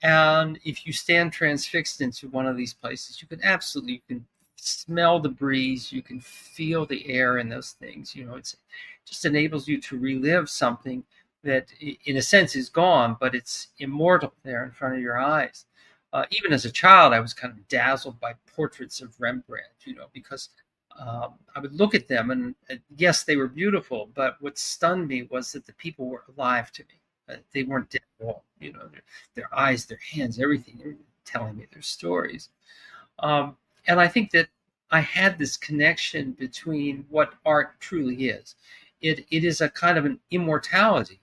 And if you stand transfixed into one of these places, you can smell the breeze, you can feel the air in those things. It just enables you to relive something that, in a sense, is gone, but it's immortal there in front of your eyes. Even as a child, I was kind of dazzled by portraits of Rembrandt, because I would look at them, and yes, they were beautiful, but what stunned me was that the people were alive to me. They weren't dead at all. Their eyes, their hands, everything. They were telling me their stories. And I think that I had this connection between what art truly is. It is a kind of an immortality.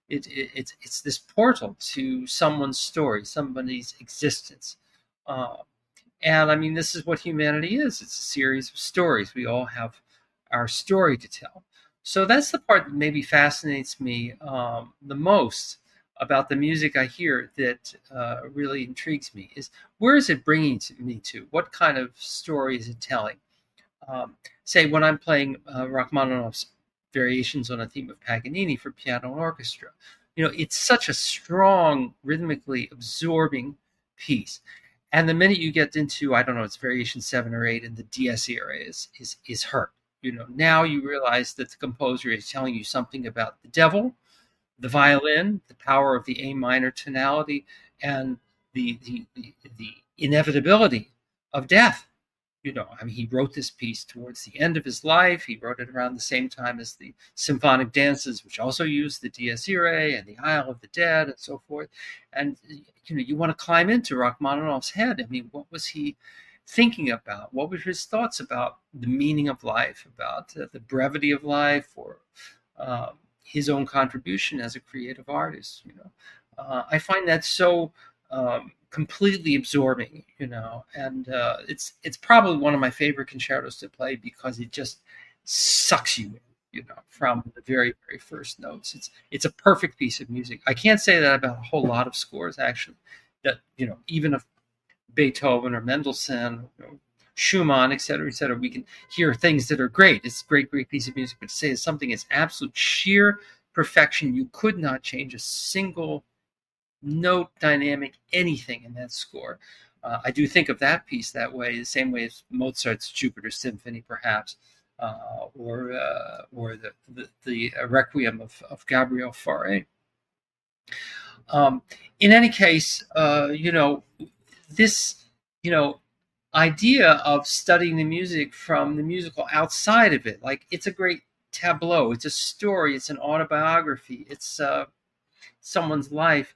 It's this portal to someone's story, somebody's existence. Uh, and I mean, this is what humanity is. It's a series of stories. We all have our story to tell. So that's the part that maybe fascinates me the most about the music I hear that really intrigues me is where is it bringing me to? What kind of story is it telling? Say when I'm playing Rachmaninoff's variations on a theme of Paganini for piano and orchestra, it's such a strong, rhythmically absorbing piece. And the minute you get into, I don't know, it's variation 7 or 8 in the DS era is hurt. Now you realize that the composer is telling you something about the devil, the violin, the power of the A minor tonality, and the inevitability of death. I mean, he wrote this piece towards the end of his life. He wrote it around the same time as the symphonic dances, which also used the Dies Irae and the Isle of the Dead and so forth. And, you want to climb into Rachmaninoff's head. I mean, what was he thinking about? What were his thoughts about the meaning of life, about the brevity of life, or his own contribution as a creative artist? I find that so completely absorbing, and it's probably one of my favorite concertos to play because it just sucks you in, from the very, very first notes. It's a perfect piece of music. I can't say that about a whole lot of scores, actually, that, even of Beethoven or Mendelssohn, Schumann, et cetera, we can hear things that are great. It's a great, great piece of music, but to say it's something is absolute sheer perfection, you could not change a single note, dynamic, anything in that score. I do think of that piece that way, the same way as Mozart's Jupiter Symphony, perhaps, or the Requiem of Gabriel Fauré. In any case, this, idea of studying the music from the musical outside of it, like it's a great tableau, it's a story, it's an autobiography, it's someone's life.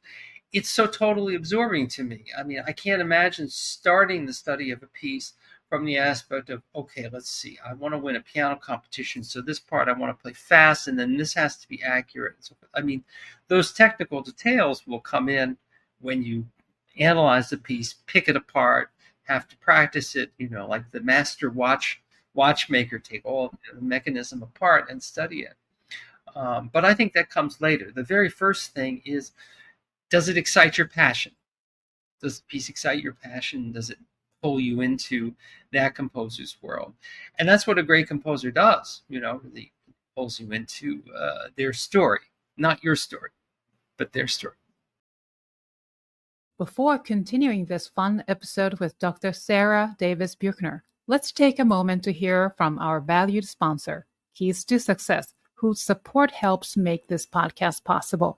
It's so totally absorbing to me. I mean, I can't imagine starting the study of a piece from the aspect of, okay, let's see, I want to win a piano competition, so this part I want to play fast, and then this has to be accurate. So, I mean, those technical details will come in when you analyze the piece, pick it apart, have to practice it, like the master watchmaker, take all the mechanism apart and study it. But I think that comes later. The very first thing is, does it excite your passion? Does the piece excite your passion? Does it pull you into that composer's world? And that's what a great composer does, really pulls you into their story. Not your story, but their story. Before continuing this fun episode with Dr. Sara Davis Buechner, let's take a moment to hear from our valued sponsor, Keys to Success, whose support helps make this podcast possible.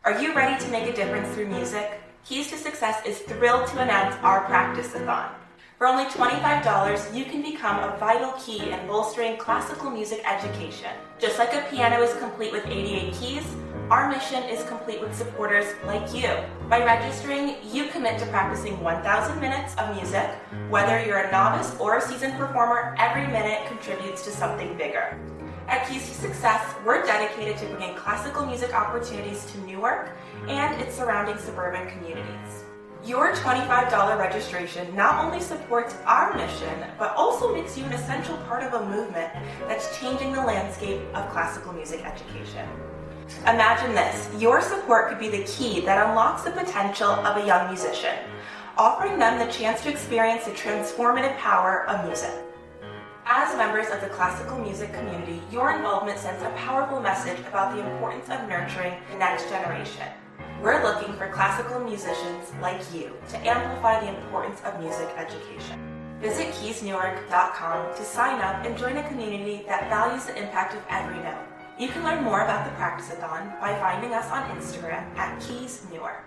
Are you ready to make a difference through music? Keys to Success is thrilled to announce our practice-a-thon. For only $25, you can become a vital key in bolstering classical music education. Just like a piano is complete with 88 keys, our mission is complete with supporters like you. By registering, you commit to practicing 1,000 minutes of music. Whether you're a novice or a seasoned performer, every minute contributes to something bigger. At Keys to Success, we're dedicated to bringing classical music opportunities to Newark and its surrounding suburban communities. Your $25 registration not only supports our mission, but also makes you an essential part of a movement that's changing the landscape of classical music education. Imagine this, your support could be the key that unlocks the potential of a young musician, offering them the chance to experience the transformative power of music. As members of the classical music community, your involvement sends a powerful message about the importance of nurturing the next generation. We're looking for classical musicians like you to amplify the importance of music education. Visit keysnewark.com to sign up and join a community that values the impact of every note. You can learn more about the Practice-a-thon by finding us on Instagram at keysnewark.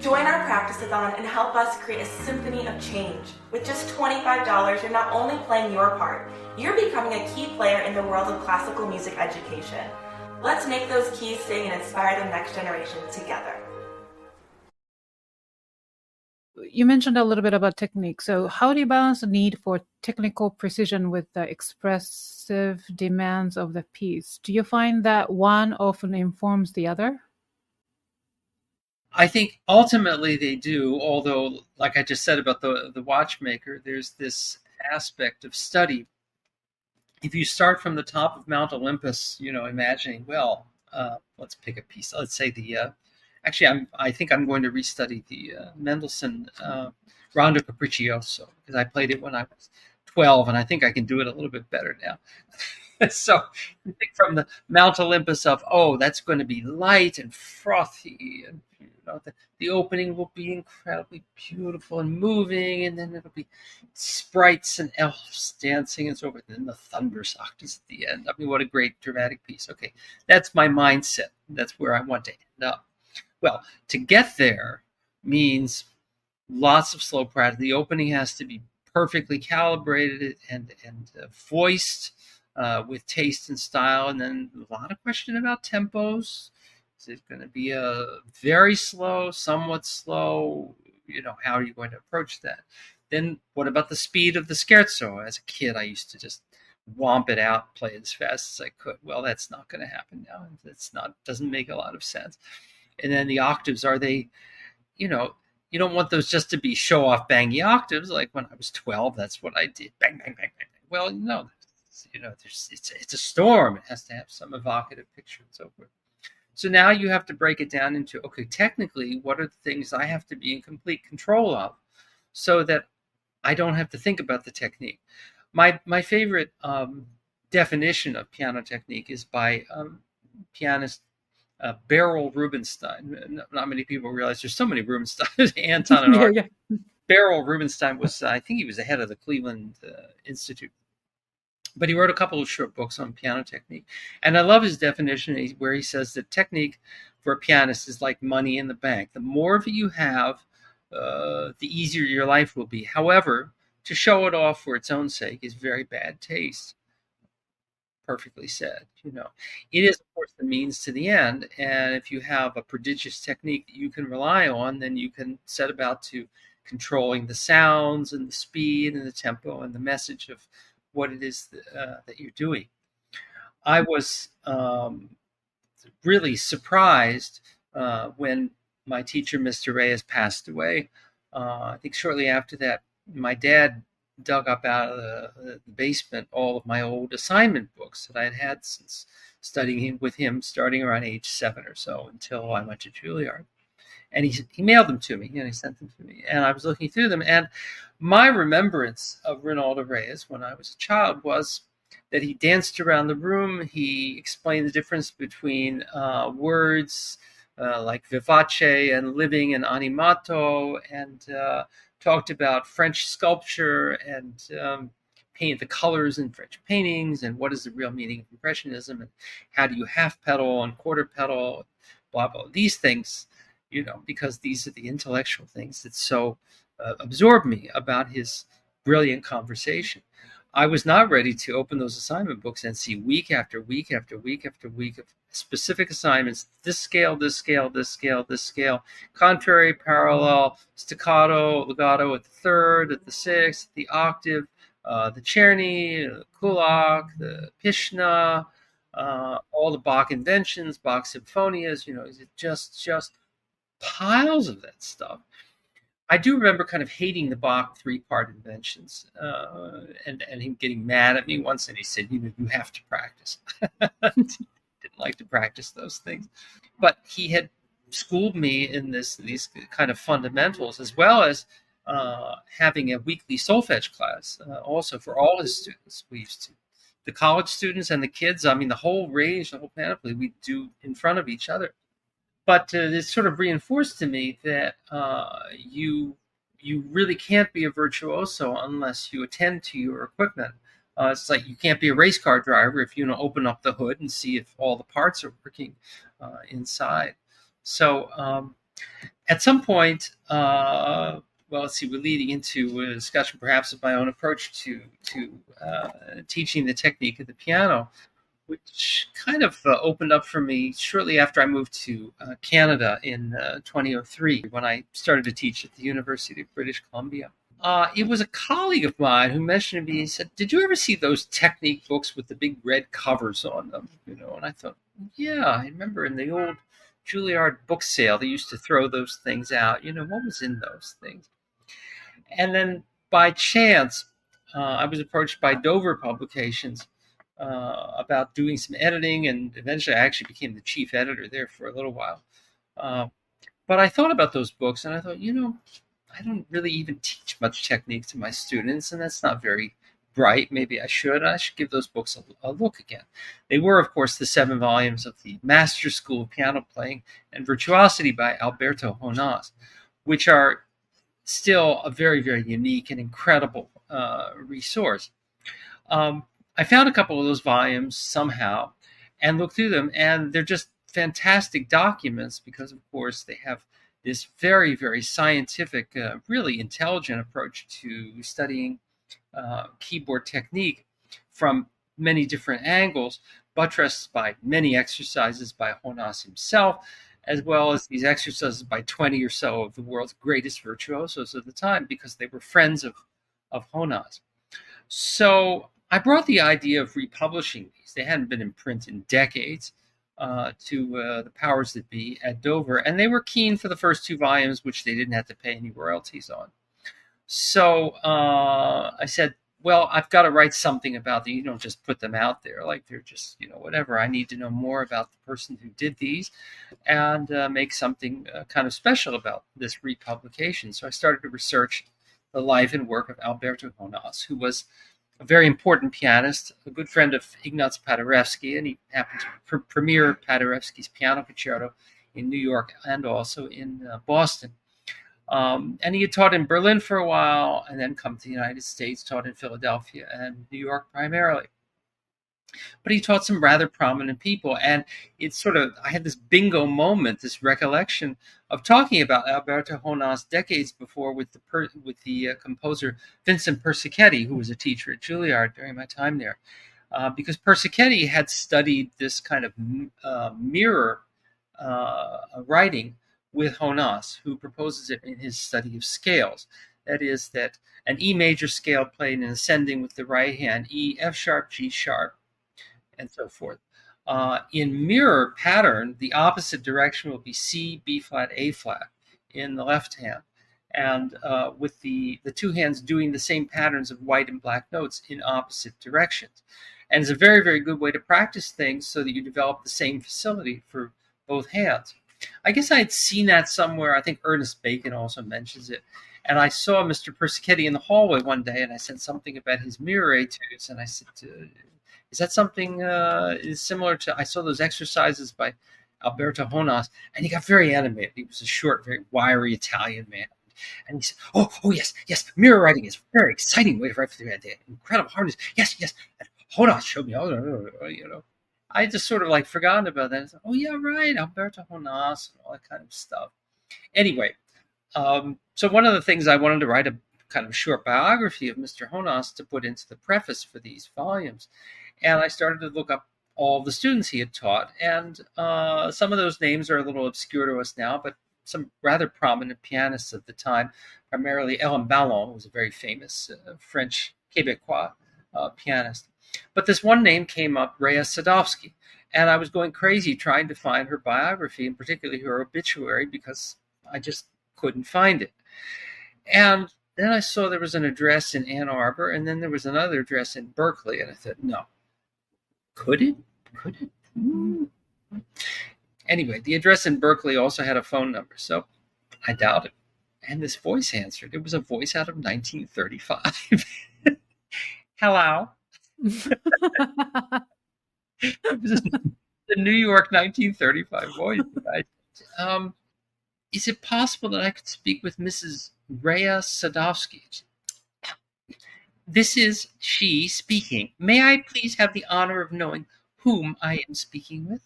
Join our Practice-a-thon and help us create a symphony of change. With just $25, you're not only playing your part, you're becoming a key player in the world of classical music education. Let's make those keys sing and inspire the next generation together. you mentioned a little bit about technique. So how do you balance the need for technical precision with the expressive demands of the piece? Do you find that one often informs the other? I think ultimately they do, although, like I just said about the watchmaker, there's this aspect of study. If you start from the top of Mount Olympus, imagining, well, let's pick a piece. Let's say I think I'm going to restudy the Mendelssohn Rondo Capriccioso, because I played it when I was 12, and I think I can do it a little bit better now. So you think from the Mount Olympus of, that's going to be light and frothy, and the opening will be incredibly beautiful and moving, and then it'll be sprites and elves dancing and so forth, and then the thunderous octaves at the end. I mean, what a great dramatic piece. Okay, that's my mindset. That's where I want to end up. Well, to get there means lots of slow practice. The opening has to be perfectly calibrated and voiced with taste and style, and then a lot of question about tempos. Is it going to be a very slow, somewhat slow? How are you going to approach that? Then what about the speed of the scherzo? As a kid, I used to just womp it out, play it as fast as I could. Well, that's not going to happen now. Doesn't make a lot of sense. And then the octaves, are they, you don't want those just to be show off bangy octaves. Like when I was 12, that's what I did. Bang, bang, bang, bang. Well, it's a storm. It has to have some evocative picture and so forth. So now you have to break it down into, okay, technically, what are the things I have to be in complete control of so that I don't have to think about the technique? My favorite definition of piano technique is by pianist Beryl Rubinstein. Not many people realize there's so many Rubinsteins. Anton and Art. Yeah. Beryl Rubinstein was, I think he was the head of the Cleveland Institute. But he wrote a couple of short books on piano technique. And I love his definition where he says that technique for a pianist is like money in the bank. The more of it you have, the easier your life will be. However, to show it off for its own sake is very bad taste. Perfectly said. It is, of course, the means to the end. And if you have a prodigious technique that you can rely on, then you can set about to controlling the sounds and the speed and the tempo and the message of what it is that you're doing. I was really surprised when my teacher, Mr. Reyes, passed away. I think shortly after that, my dad dug up out of the basement all of my old assignment books that I had since studying with him starting around age 7 or so until I went to Juilliard. And he mailed them to me, he sent them to me. And I was looking through them. And my remembrance of Rinaldo Reyes when I was a child was that he danced around the room. He explained the difference between words like vivace and living and animato, and talked about French sculpture and paint the colors in French paintings and what is the real meaning of Impressionism and how do you half pedal and quarter pedal, blah, blah. These things, because these are the intellectual things that so absorb me about his brilliant conversation. I was not ready to open those assignment books and see week after week after week after week of specific assignments, this scale, this scale, this scale, this scale, contrary, parallel, staccato, legato at the third, at the sixth, the octave, the Czerny, the Kulak, the Pishna, all the Bach inventions, Bach symphonias, just piles of that stuff. I do remember kind of hating the Bach 3-part inventions, and him getting mad at me once, and he said, you have to practice. Didn't like to practice those things. But he had schooled me in these kind of fundamentals, as well as having a weekly solfege class, also for all his students. We used to, the college students and the kids, the whole range, the whole panoply, we do in front of each other. But it sort of reinforced to me that you really can't be a virtuoso unless you attend to your equipment. It's like you can't be a race car driver if you don't open up the hood and see if all the parts are working inside. So at some point, let's see, we're leading into a discussion perhaps of my own approach to teaching the technique of the piano. which kind of opened up for me shortly after I moved to Canada in 2003 when I started to teach at the University of British Columbia. It was a colleague of mine who mentioned to me, he said, "Did you ever see those technique books with the big red covers on them?" And I thought, yeah, I remember in the old Juilliard book sale, they used to throw those things out. What was in those things? And then by chance, I was approached by Dover Publications about doing some editing, and eventually I actually became the chief editor there for a little while. But I thought about those books, and I thought, I don't really even teach much technique to my students, and that's not very bright. Maybe I should give those books a look again. They were, of course, the 7 volumes of the Master School of Piano Playing and Virtuosity by Alberto Jonas, which are still a very, very unique and incredible resource. I found a couple of those volumes somehow and looked through them, and they're just fantastic documents because, of course, they have this very, very scientific, really intelligent approach to studying keyboard technique from many different angles, buttressed by many exercises by Jonas himself, as well as these exercises by 20 or so of the world's greatest virtuosos of the time, because they were friends of Jonas. So I brought the idea of republishing these. They hadn't been in print in decades. To the powers that be at Dover, and they were keen for the first 2 volumes, which they didn't have to pay any royalties on. So I said, well, I've got to write something about them. You don't just put them out there like they're just, whatever. I need to know more about the person who did these and make something kind of special about this republication. So I started to research the life and work of Alberto Jonas, who was a very important pianist, a good friend of Ignaz Paderewski, and he happened to premiere Paderewski's piano concerto in New York and also in Boston. And he had taught in Berlin for a while and then come to the United States, taught in Philadelphia and New York primarily. But he taught some rather prominent people, and it's I had this bingo moment, this recollection of talking about Alberto Jonas decades before with the composer Vincent Persichetti, who was a teacher at Juilliard during my time there, because Persichetti had studied this kind of mirror writing with Jonas, who proposes it in his study of scales. That is, that an E major scale played in ascending with the right hand, E, F sharp, G sharp, and so forth. In mirror pattern, the opposite direction will be C, B flat, A flat in the left hand, and with the 2 hands doing the same patterns of white and black notes in opposite directions. And it's a very, very good way to practice things so that you develop the same facility for both hands. I guess I had seen that somewhere. I think Ernest Bacon also mentions it. And I saw Mr. Persichetti in the hallway one day, and I said something about his mirror etudes, and I said, is that something is similar to, I saw those exercises by Alberto Jonas, and he got very animated. He was a short, very wiry Italian man. And he said, oh, yes, mirror writing is a very exciting way to write for the incredible harmonies. Yes. And Jonas showed me, I just sort of forgotten about that. I said, oh, yeah, right, Alberto Jonas and all that kind of stuff. Anyway, so one of the things I wanted to write a kind of short biography of Mr. Jonas to put into the preface for these volumes. And I started to look up all the students he had taught. And some of those names are a little obscure to us now, but some rather prominent pianists of the time, primarily Ellen Ballon, who was a very famous French Quebecois pianist. But this one name came up, Rhea Sadowski. And I was going crazy trying to find her biography, and particularly her obituary, because I just couldn't find it. And then I saw there was an address in Ann Arbor, and then there was another address in Berkeley, and I thought, no. Could it? Anyway, the address in Berkeley also had a phone number, so I dialed it. And this voice answered. It was a voice out of 1935. Hello. It was the New York 1935 voice. Is it possible that I could speak with Mrs. Rhea Sadowski? This is she speaking. May I please have the honor of knowing whom I am speaking with?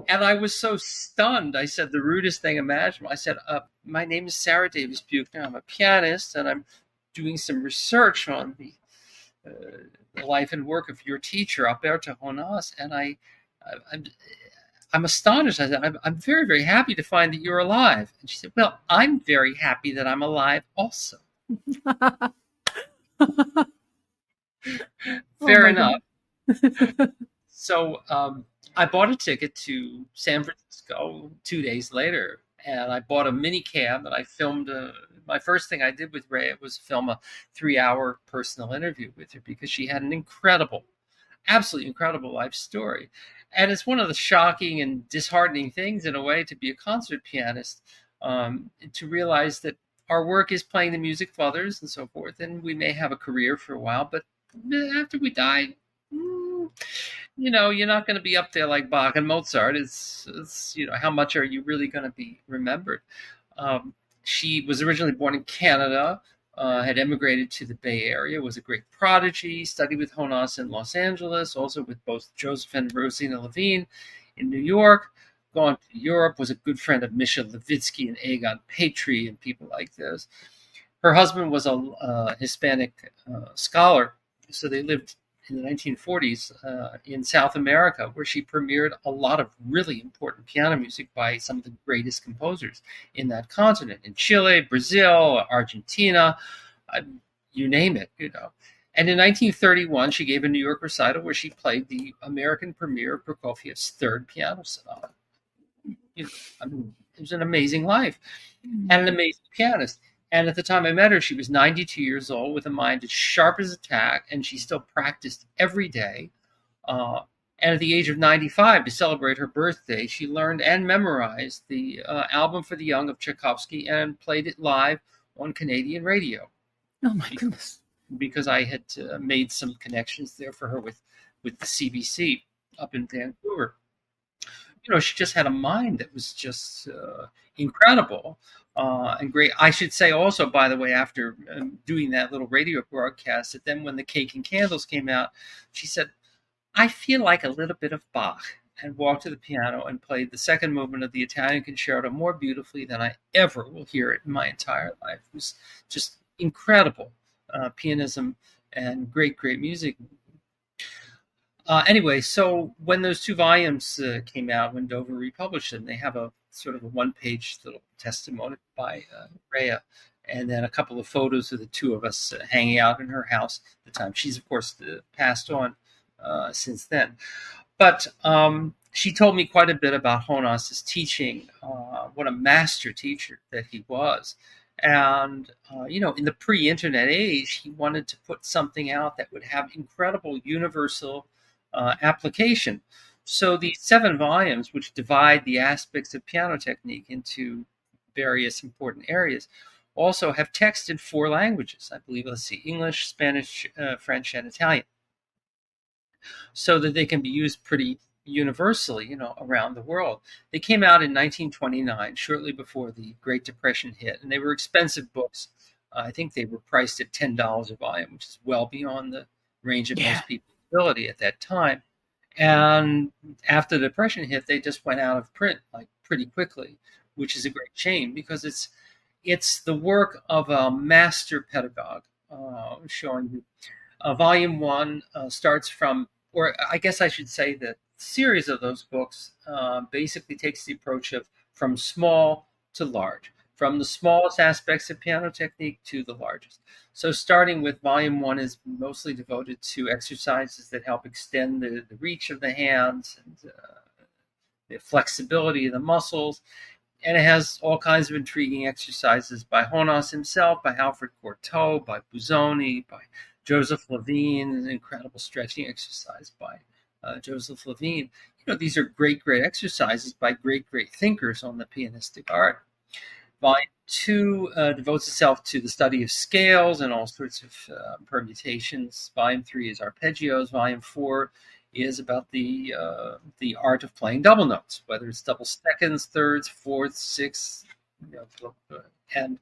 And I was so stunned. I said the rudest thing imaginable. I said, my name is Sara Davis Buechner. I'm a pianist, and I'm doing some research on the the life and work of your teacher, Alberto Jonas, and I'm astonished. I said, I'm very, very happy to find that you're alive. And she said, well, I'm very happy that I'm alive also. Fair enough. So I bought a ticket to San Francisco 2 days later, and I bought a mini cab, and I filmed my first thing I did with Rhea was film a 3-hour personal interview with her, because she had an incredible, absolutely incredible life story. And it's one of the shocking and disheartening things, in a way, to be a concert pianist, to realize that our work is playing the music of others and so forth, and we may have a career for a while, but after we die, you're not going to be up there like Bach and Mozart. It's how much are you really going to be remembered? She was originally born in Canada, had emigrated to the Bay Area, was a great prodigy, studied with Jonas in Los Angeles, also with both Joseph and Rosina Levine in New York, gone to Europe, was a good friend of Misha Levitsky and Egon Petri and people like this. Her husband was a Hispanic scholar, so they lived in the 1940s in South America, where she premiered a lot of really important piano music by some of the greatest composers in that continent, in Chile, Brazil, Argentina, you name it, And in 1931, she gave a New York recital where she played the American premiere of Prokofiev's Third Piano Sonata. It was an amazing life, and an amazing pianist. And at the time I met her, she was 92 years old with a mind as sharp as a tack, and she still practiced every day. And at the age of 95, to celebrate her birthday, she learned and memorized the album for the young of Tschaikowsky and played it live on Canadian radio. Oh, my goodness. Because I had made some connections there for her with the CBC up in Vancouver. She just had a mind that was just incredible. And great. I should say also, by the way, after doing that little radio broadcast, that then when the Cake and Candles came out, she said, I feel like a little bit of Bach, and walked to the piano and played the second movement of the Italian Concerto more beautifully than I ever will hear it in my entire life. It was just incredible pianism and great, great music. Anyway, so when those 2 volumes came out, when Dover republished them, they have a sort of a 1-page little testimony by Rhea, and then a couple of photos of the 2 of us hanging out in her house at the time. She's, of course, passed on since then. But she told me quite a bit about Jonas's teaching, what a master teacher that he was. And, in the pre-internet age, he wanted to put something out that would have incredible universal application. So these 7 volumes, which divide the aspects of piano technique into various important areas, also have text in 4 languages. I believe, English, Spanish, French, and Italian, so that they can be used pretty universally, around the world. They came out in 1929, shortly before the Great Depression hit, and they were expensive books. I think they were priced at $10 a volume, which is well beyond the range of most people's ability at that time. And after the Depression hit, they just went out of print pretty quickly, which is a great shame, because it's the work of a master pedagogue, showing you. Volume 1 starts from, or I guess I should say the series of those books basically takes the approach of from small to large, from the smallest aspects of piano technique to the largest. So starting with volume 1 is mostly devoted to exercises that help extend the reach of the hands and the flexibility of the muscles. And it has all kinds of intriguing exercises by Jonas himself, by Alfred Cortot, by Busoni, by Joseph Levine, an incredible stretching exercise by Joseph Levine. These are great, great exercises by great, great thinkers on the pianistic art. Volume 2 devotes itself to the study of scales and all sorts of permutations. Volume 3 is arpeggios. Volume 4 is about the art of playing double notes, whether it's double seconds, thirds, fourths, sixths, and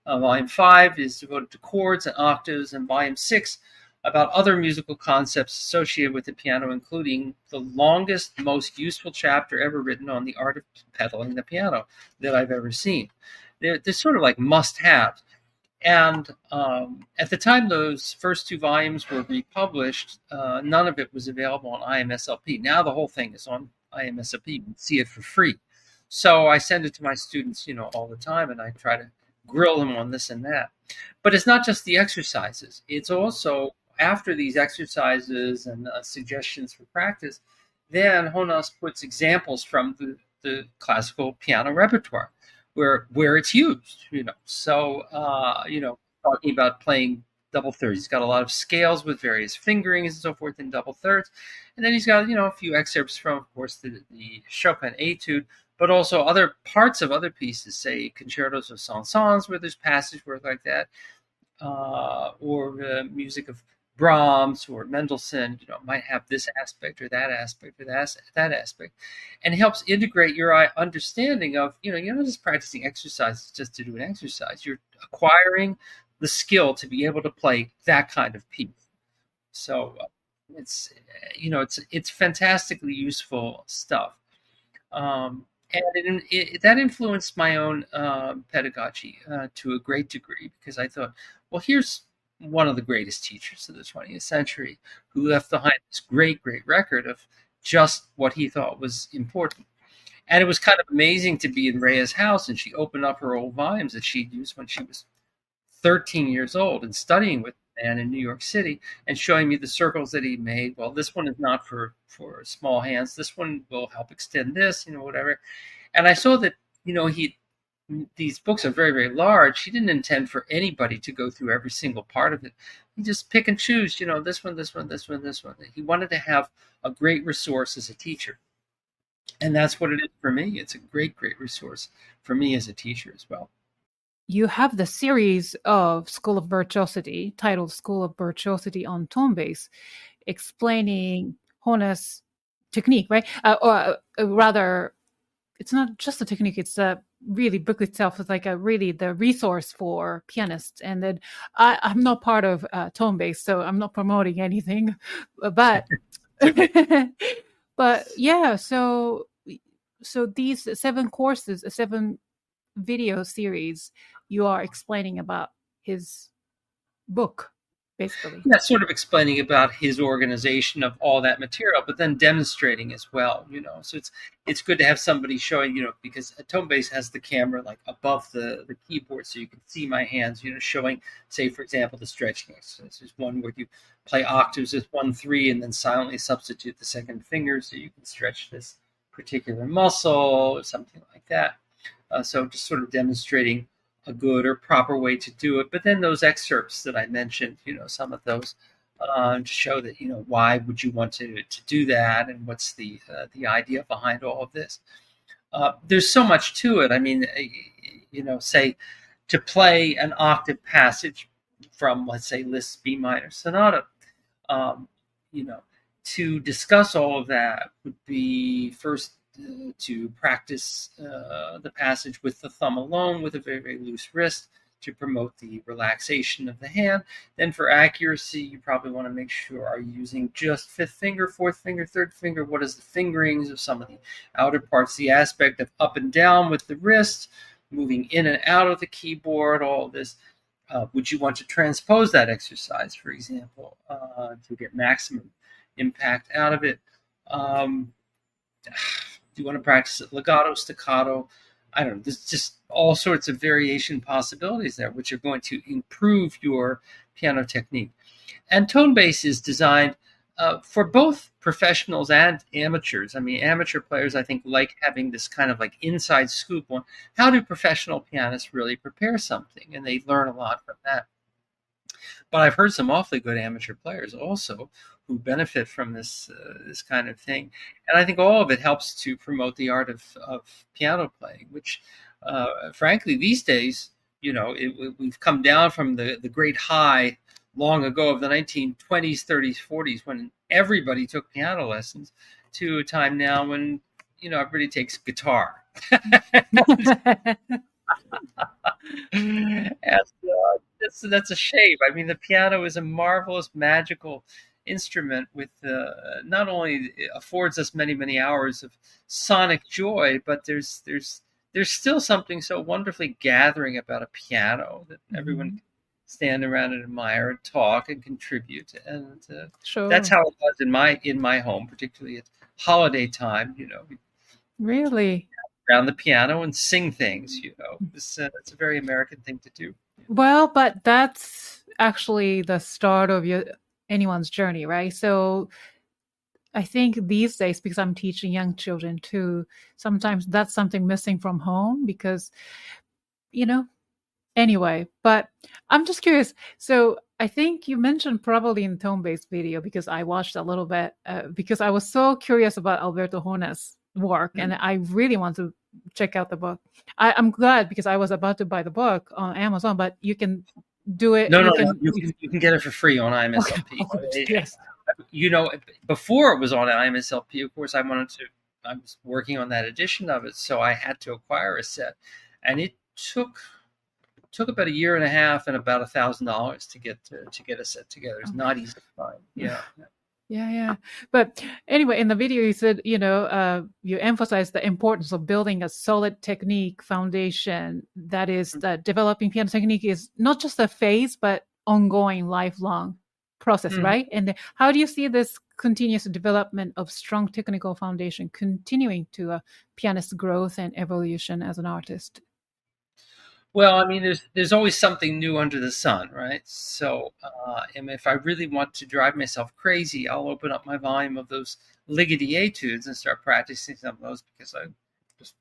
Volume 5 is devoted to chords and octaves, and Volume 6 about other musical concepts associated with the piano, including the longest, most useful chapter ever written on the art of pedaling the piano that I've ever seen. They're sort of like must-haves. And at the time those first 2 volumes were republished, none of it was available on IMSLP. Now the whole thing is on IMSLP. You can see it for free. So I send it to my students, all the time, and I try to grill them on this and that. But it's not just the exercises. It's also after these exercises and suggestions for practice, then Jonas puts examples from the classical piano repertoire where it's used, So, talking about playing double thirds. He's got a lot of scales with various fingerings and so forth in double thirds. And then he's got, a few excerpts from, of course, the Chopin Etude, but also other parts of other pieces, say concertos of Saint-Saëns, where there's passage work like that, or music of Brahms or Mendelssohn, might have this aspect or that aspect or that aspect, and helps integrate your understanding of, you're not just practicing exercises just to do an exercise. You're acquiring the skill to be able to play that kind of piece. So it's fantastically useful stuff. And that influenced my own pedagogy to a great degree, because I thought, well, here's one of the greatest teachers of the 20th century who left behind this great record of just what he thought was important. And it was kind of amazing to be in Rhea's house, and she opened up her old volumes that she'd used when she was 13 years old and studying with the man in New York City and showing me the circles that he made. Well, this one is not for small hands. This one will help extend this, whatever. And I saw that, these books are very, very large. He didn't intend for anybody to go through every single part of it. He just pick and choose, this one, this one, this one, this one. He wanted to have a great resource as a teacher. And that's what it is for me. It's a great resource for me as a teacher as well. You have the series of School of Virtuosity, titled School of Virtuosity on Tone Bass, explaining Jonas' technique, right? Or rather, it's not just a technique, it's really book itself is like really the resource for pianists. And then I'm not part of Tone Bass, so I'm not promoting anything, but but yeah, so these 7 courses, 7 video series, you are explaining about his book, basically. Yeah, sort of explaining about his organization of all that material, but then demonstrating as well, So it's good to have somebody showing, because a tone bass has the camera like above the keyboard, so you can see my hands, showing, say, for example, the stretching exercise. There's one where you play octaves as 1-3 and then silently substitute the second finger so you can stretch this particular muscle or something like that. So just sort of demonstrating a good or proper way to do it. But then those excerpts that I mentioned, some of those to show that, why would you want to do that, and what's the idea behind all of this. There's so much to it. I mean, say to play an octave passage from, let's say, Liszt's B minor sonata, to discuss all of that would be first to practice the passage with the thumb alone, with a very, very loose wrist, to promote the relaxation of the hand. Then for accuracy, you probably want to make sure, are you using just 5th finger, 4th finger, 3rd finger? What is the fingerings of some of the outer parts, the aspect of up and down with the wrist, moving in and out of the keyboard, all this. Would you want to transpose that exercise, for example, to get maximum impact out of it? Do you want to practice it legato, staccato? I don't know. There's just all sorts of variation possibilities there, which are going to improve your piano technique. And tone bass is designed for both professionals and amateurs. I mean, amateur players, I think, like having this kind of like inside scoop on how do professional pianists really prepare something, and they learn a lot from that. But I've heard some awfully good amateur players also who benefit from this kind of thing. And I think all of it helps to promote the art of piano playing, which, frankly, these days, we've come down from the great high long ago of the 1920s, 30s, 40s, when everybody took piano lessons, to a time now when, everybody takes guitar. And that's a shame. I mean, the piano is a marvelous, magical instrument with not only affords us many, many hours of sonic joy, but there's still something so wonderfully gathering about a piano that everyone can stand around and admire and talk and contribute. And Sure. that's how it was in my home, particularly at holiday time. Really? Around the piano and sing things. It's a very American thing to do. Well, but that's actually the start of anyone's journey, right? So I think these days, because I'm teaching young children too, sometimes that's something missing from home because, anyway, but I'm just curious. So I think you mentioned probably in tone-based video because I watched a little bit because I was so curious about Alberto Horna's work and I really want to check out the book. I'm glad because I was about to buy the book on Amazon, but you can do it. No, you can get it for free on IMSLP. Okay. Yes. Before it was on IMSLP, of course, I was working on that edition of it, so I had to acquire a set, and it took about a year and a half and about $1,000 to get a set together. It's not easy to find. Yeah. Yeah. But anyway, in the video, you said, you emphasize the importance of building a solid technique foundation. That is, that developing piano technique is not just a phase, but ongoing, lifelong process, right? And how do you see this continuous development of strong technical foundation continuing to a pianist's growth and evolution as an artist? Well, I mean, there's always something new under the sun, right? So, and if I really want to drive myself crazy, I'll open up my volume of those Ligeti etudes and start practicing some of those because I just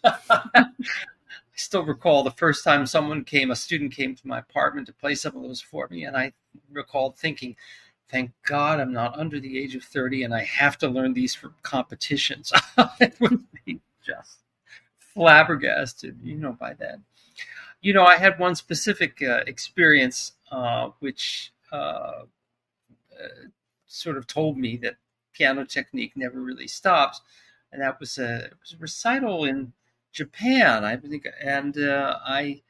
I still recall the first time a student came to my apartment to play some of those for me, and I recalled thinking, thank God I'm not under the age of 30 and I have to learn these for competitions. It would be just flabbergasted, by then. I had one specific experience which sort of told me that piano technique never really stops, and that was a recital in Japan, I think, and I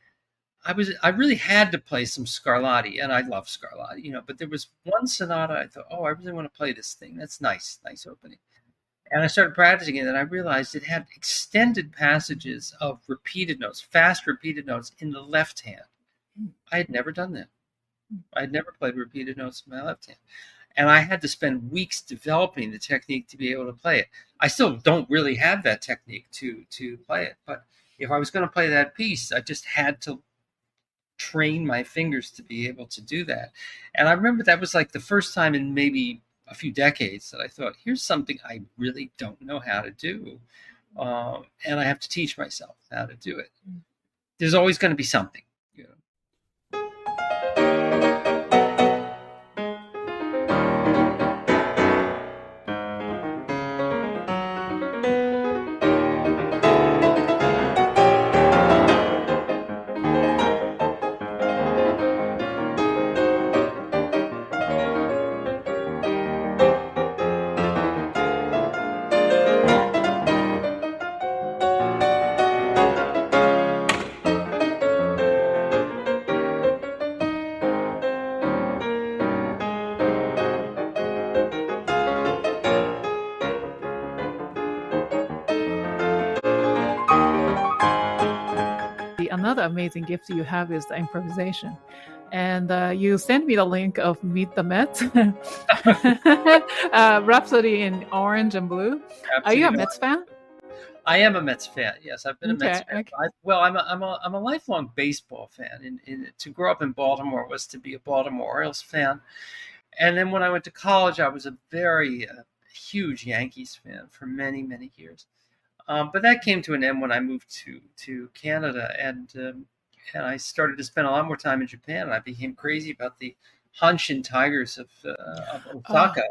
really had to play some Scarlatti, and I love Scarlatti, but there was one sonata I thought, I really want to play this thing. That's nice opening. And I started practicing it, and I realized it had extended passages of repeated notes, fast repeated notes in the left hand. I had never done that. I had never played repeated notes in my left hand. And I had to spend weeks developing the technique to be able to play it. I still don't really have that technique to play it. But if I was going to play that piece, I just had to train my fingers to be able to do that. And I remember that was like the first time in maybe a few decades that I thought, here's something I really don't know how to do. And I have to teach myself how to do it. There's always going to be something. Another amazing gift you have is the improvisation. And you sent me the link of Meet the Mets, Rhapsody in Orange and Blue. Are you a Mets fan? I am a Mets fan. Yes, I've been a Mets fan. Okay. I'm a lifelong baseball fan. To grow up in Baltimore was to be a Baltimore Orioles fan. And then when I went to college, I was a very huge Yankees fan for many, many years. But that came to an end when I moved to Canada, and I started to spend a lot more time in Japan. And I became crazy about the Hanshin Tigers of Osaka.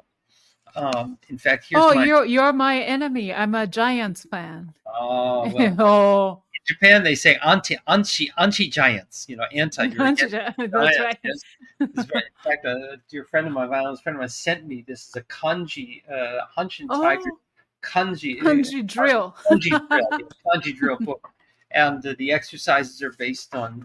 In fact, you're my enemy. I'm a Giants fan. Oh, well, in Japan they say anti Giants. Anti. That's right. In fact, a dear friend of mine, violin friend of mine, sent me this is a kanji Hanshin Tiger. Kanji drill. Kanji drill book, and the exercises are based on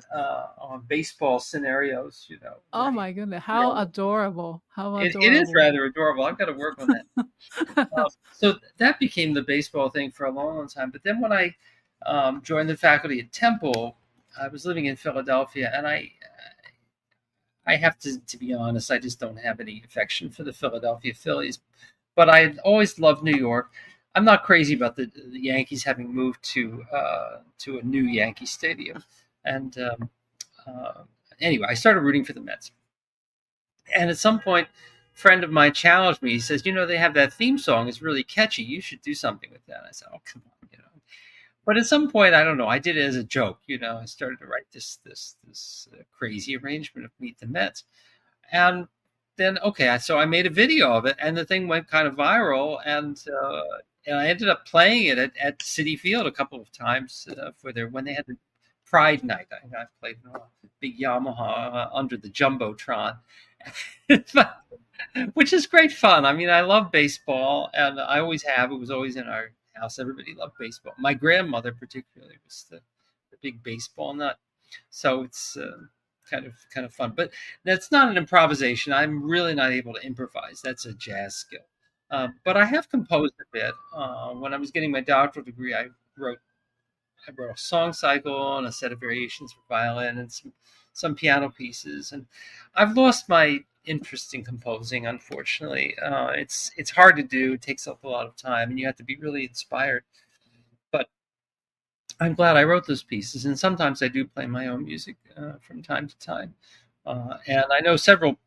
baseball scenarios. Oh my goodness! How adorable! It is rather adorable. I've got to work on that. So that became the baseball thing for a long, long time. But then when I joined the faculty at Temple, was living in Philadelphia, and I have to be honest, I just don't have any affection for the Philadelphia Phillies, but I always loved New York. I'm not crazy about the Yankees having moved to a new Yankee Stadium, and anyway, I started rooting for the Mets. And at some point, a friend of mine challenged me. He says, they have that theme song. It's really catchy. You should do something with that. I said, oh, come on, But at some point, I don't know, I did it as a joke. I started to write this crazy arrangement of Meet the Mets. And then, so I made a video of it, and the thing went kind of viral. And I ended up playing it at Citi Field a couple of times when they had the Pride Night. I played a big Yamaha under the Jumbotron, which is great fun. I mean, I love baseball, and I always have. It was always in our house. Everybody loved baseball. My grandmother particularly was the big baseball nut. So it's kind of fun. But that's not an improvisation. I'm really not able to improvise. That's a jazz skill. But I have composed a bit. When I was getting my doctoral degree, I wrote a song cycle and a set of variations for violin and some piano pieces. And I've lost my interest in composing, unfortunately. It's hard to do. It takes up a lot of time, and you have to be really inspired. But I'm glad I wrote those pieces, and sometimes I do play my own music from time to time. And I know several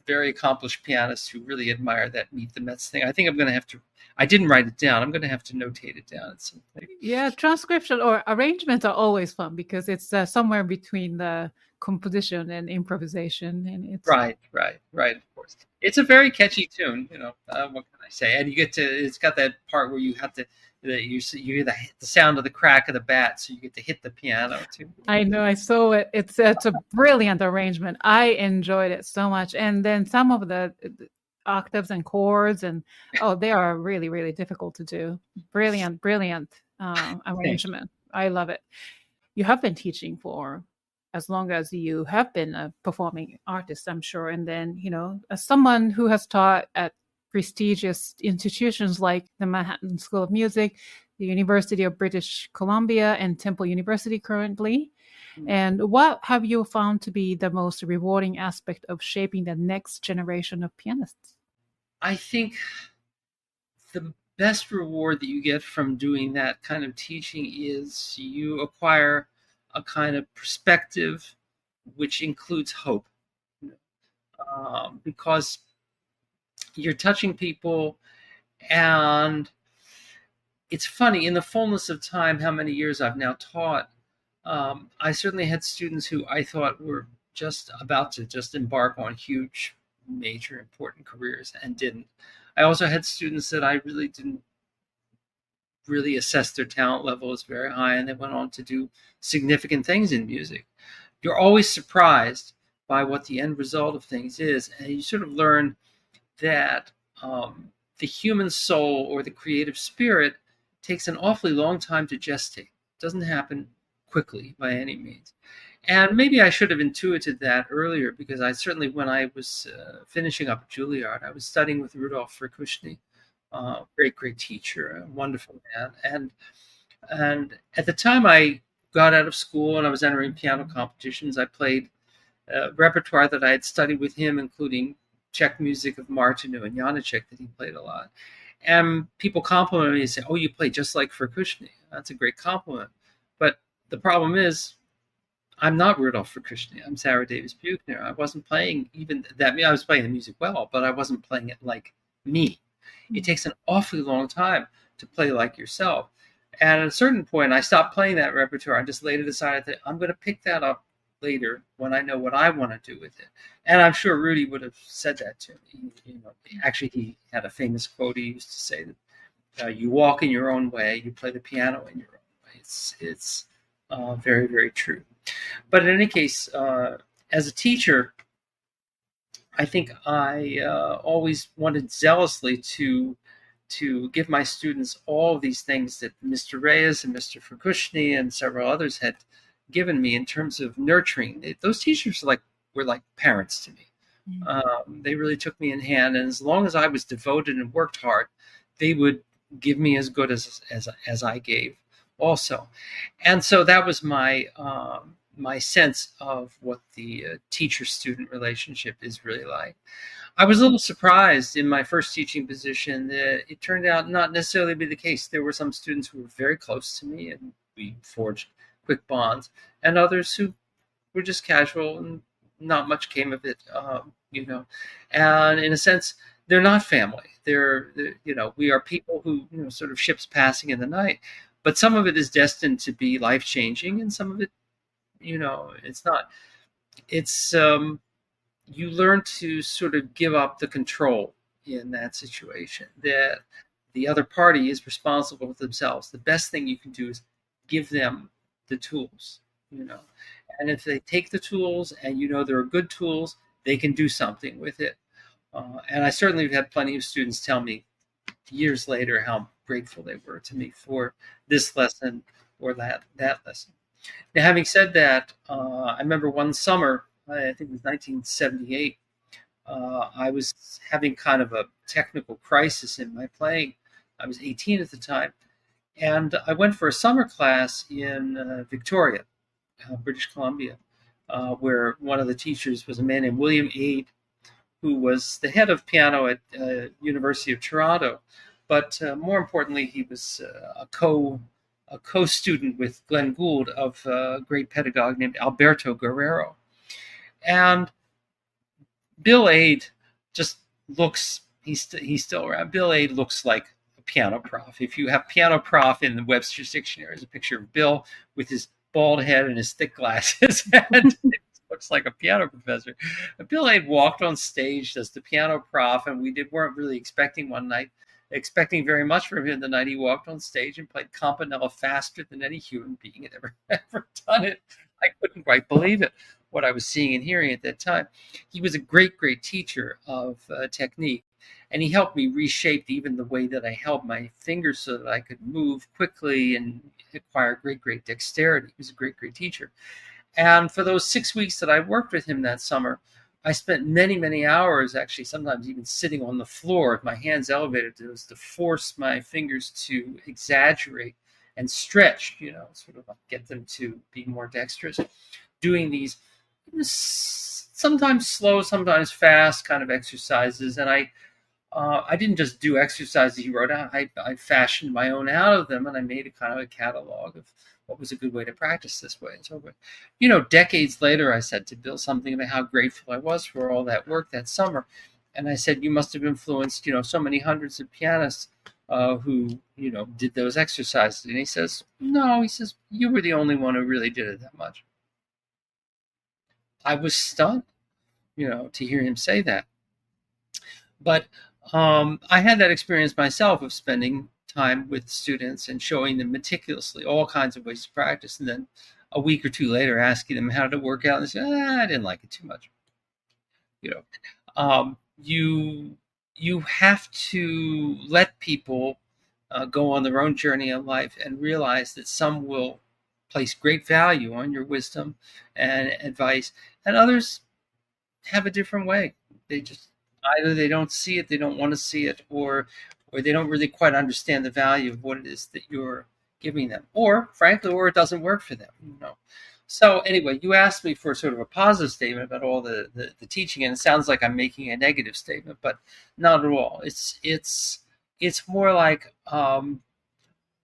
very accomplished pianists who really admire that Meet the Mets thing. I think I'm going to have to. I didn't write it down. I'm going to have to notate it down at some point. Yeah, transcription or arrangements are always fun because it's somewhere between the composition and improvisation, and it's right. Of course, it's a very catchy tune. What can I say? And it's got that part where you have to. You hear the sound of the crack of the bat, so you get to hit the piano too. I know, I saw it. It's a brilliant arrangement. I enjoyed it so much, and then some of the octaves and chords, and they are really, really difficult to do. Brilliant arrangement. I love it. You have been teaching for as long as you have been a performing artist, I'm sure, and then as someone who has taught at prestigious institutions like the Manhattan School of Music, the University of British Columbia, and Temple University currently. And what have you found to be the most rewarding aspect of shaping the next generation of pianists? I think the best reward that you get from doing that kind of teaching is you acquire a kind of perspective which includes hope. Because you're touching people, and it's funny, in the fullness of time, how many years I've now taught, I certainly had students who I thought were just about to just embark on huge, major, important careers and didn't. I also had students that I really didn't really assess their talent level as very high, and they went on to do significant things in music. You're always surprised by what the end result of things is, and you sort of learn that the human soul or the creative spirit takes an awfully long time to gestate. It doesn't happen quickly by any means. And maybe I should have intuited that earlier, because I certainly, when I was finishing up at Juilliard, I was studying with Rudolf Verkushny, great teacher, a wonderful man. And at the time I got out of school and I was entering piano competitions, I played a repertoire that I had studied with him, including Czech music of Martinu and Janáček that he played a lot. And people compliment me and say, oh, you play just like Verkushny. That's a great compliment. But the problem is, I'm not Rudolf Verkushny. I'm Sara Davis Buechner. I wasn't playing even that. I was playing the music well, but I wasn't playing it like me. It takes an awfully long time to play like yourself. And at a certain point, I stopped playing that repertoire and just laid it aside. That I'm going to pick that up later when I know what I want to do with it. And I'm sure Rudy would have said that to me. Actually, he had a famous quote. He used to say that you walk in your own way, you play the piano in your own way. It's very, very true. But in any case, as a teacher, I think I always wanted zealously to give my students all of these things that Mr. Reyes and Mr. Verkushny and several others had given me in terms of nurturing. Those teachers were like parents to me. Mm-hmm. They really took me in hand, and as long as I was devoted and worked hard, they would give me as good as I gave. also. And so that was my my sense of what the teacher-student relationship is really like. I was a little surprised in my first teaching position that it turned out not necessarily to be the case. There were some students who were very close to me and we forged quick bonds, and others who were just casual and not much came of it, And in a sense, they're not family. They're we are people who, sort of ships passing in the night. But some of it is destined to be life-changing, and some of it, it's not. It's you learn to sort of give up the control in that situation, that the other party is responsible for themselves. The best thing you can do is give them the tools, and if they take the tools and there are good tools, they can do something with it. And I certainly have had plenty of students tell me years later how grateful they were to me for this lesson or that lesson. Now, having said that, I remember one summer, I think it was 1978, I was having kind of a technical crisis in my playing. I was 18 at the time, and I went for a summer class in Victoria, British Columbia, where one of the teachers was a man named William Aid, who was the head of piano at University of Toronto. But more importantly, he was a co-student with Glenn Gould of a great pedagogue named Alberto Guerrero. And Bill Aid just looks, he's still around. Bill Aid looks like a piano prof. If you have piano prof in the Webster's Dictionary, there's a picture of Bill with his bald head and his thick glasses. And it looks like a piano professor. But Bill Aid walked on stage as the piano prof, and we weren't really expecting very much from him the night he walked on stage and played Campanella faster than any human being had ever done it. I couldn't quite believe it, what I was seeing and hearing at that time. He was a great, great teacher of technique, and he helped me reshape even the way that I held my fingers so that I could move quickly and acquire great, great dexterity. He was a great, great teacher. And for those 6 weeks that I worked with him that summer, I spent many, many hours, actually, sometimes even sitting on the floor with my hands elevated to force my fingers to exaggerate and stretch, sort of get them to be more dexterous. Doing these sometimes slow, sometimes fast kind of exercises. And I didn't just do exercises he wrote out. I fashioned my own out of them, and I made a kind of a catalog of what was a good way to practice this way and so forth. Decades later, I said to Bill something about how grateful I was for all that work that summer. And I said, you must have influenced, so many hundreds of pianists who, did those exercises. And he says, no, he says, you were the only one who really did it that much. I was stunned, to hear him say that. But I had that experience myself of spending time with students and showing them meticulously all kinds of ways to practice. And then a week or two later, asking them how to work out, and they say, I didn't like it too much. You have to let people go on their own journey in life and realize that some will place great value on your wisdom and advice, and others have a different way. They just either they don't see it, they don't want to see it, or they don't really quite understand the value of what it is that you're giving them, or frankly, or it doesn't work for them. So anyway, you asked me for sort of a positive statement about all the teaching, and it sounds like I'm making a negative statement, but not at all. It's more like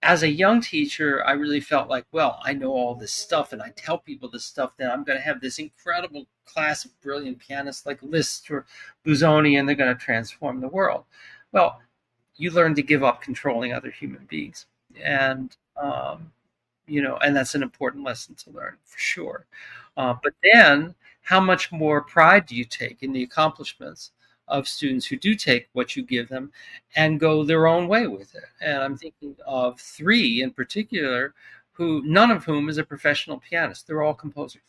as a young teacher, I really felt like, well, I know all this stuff, and I tell people this stuff, then I'm going to have this incredible class of brilliant pianists like Liszt or Busoni, and they're going to transform the world. Well, you learn to give up controlling other human beings, and and that's an important lesson to learn for sure. But then, how much more pride do you take in the accomplishments of students who do take what you give them and go their own way with it? And I'm thinking of three in particular, none of whom is a professional pianist. They're all composers.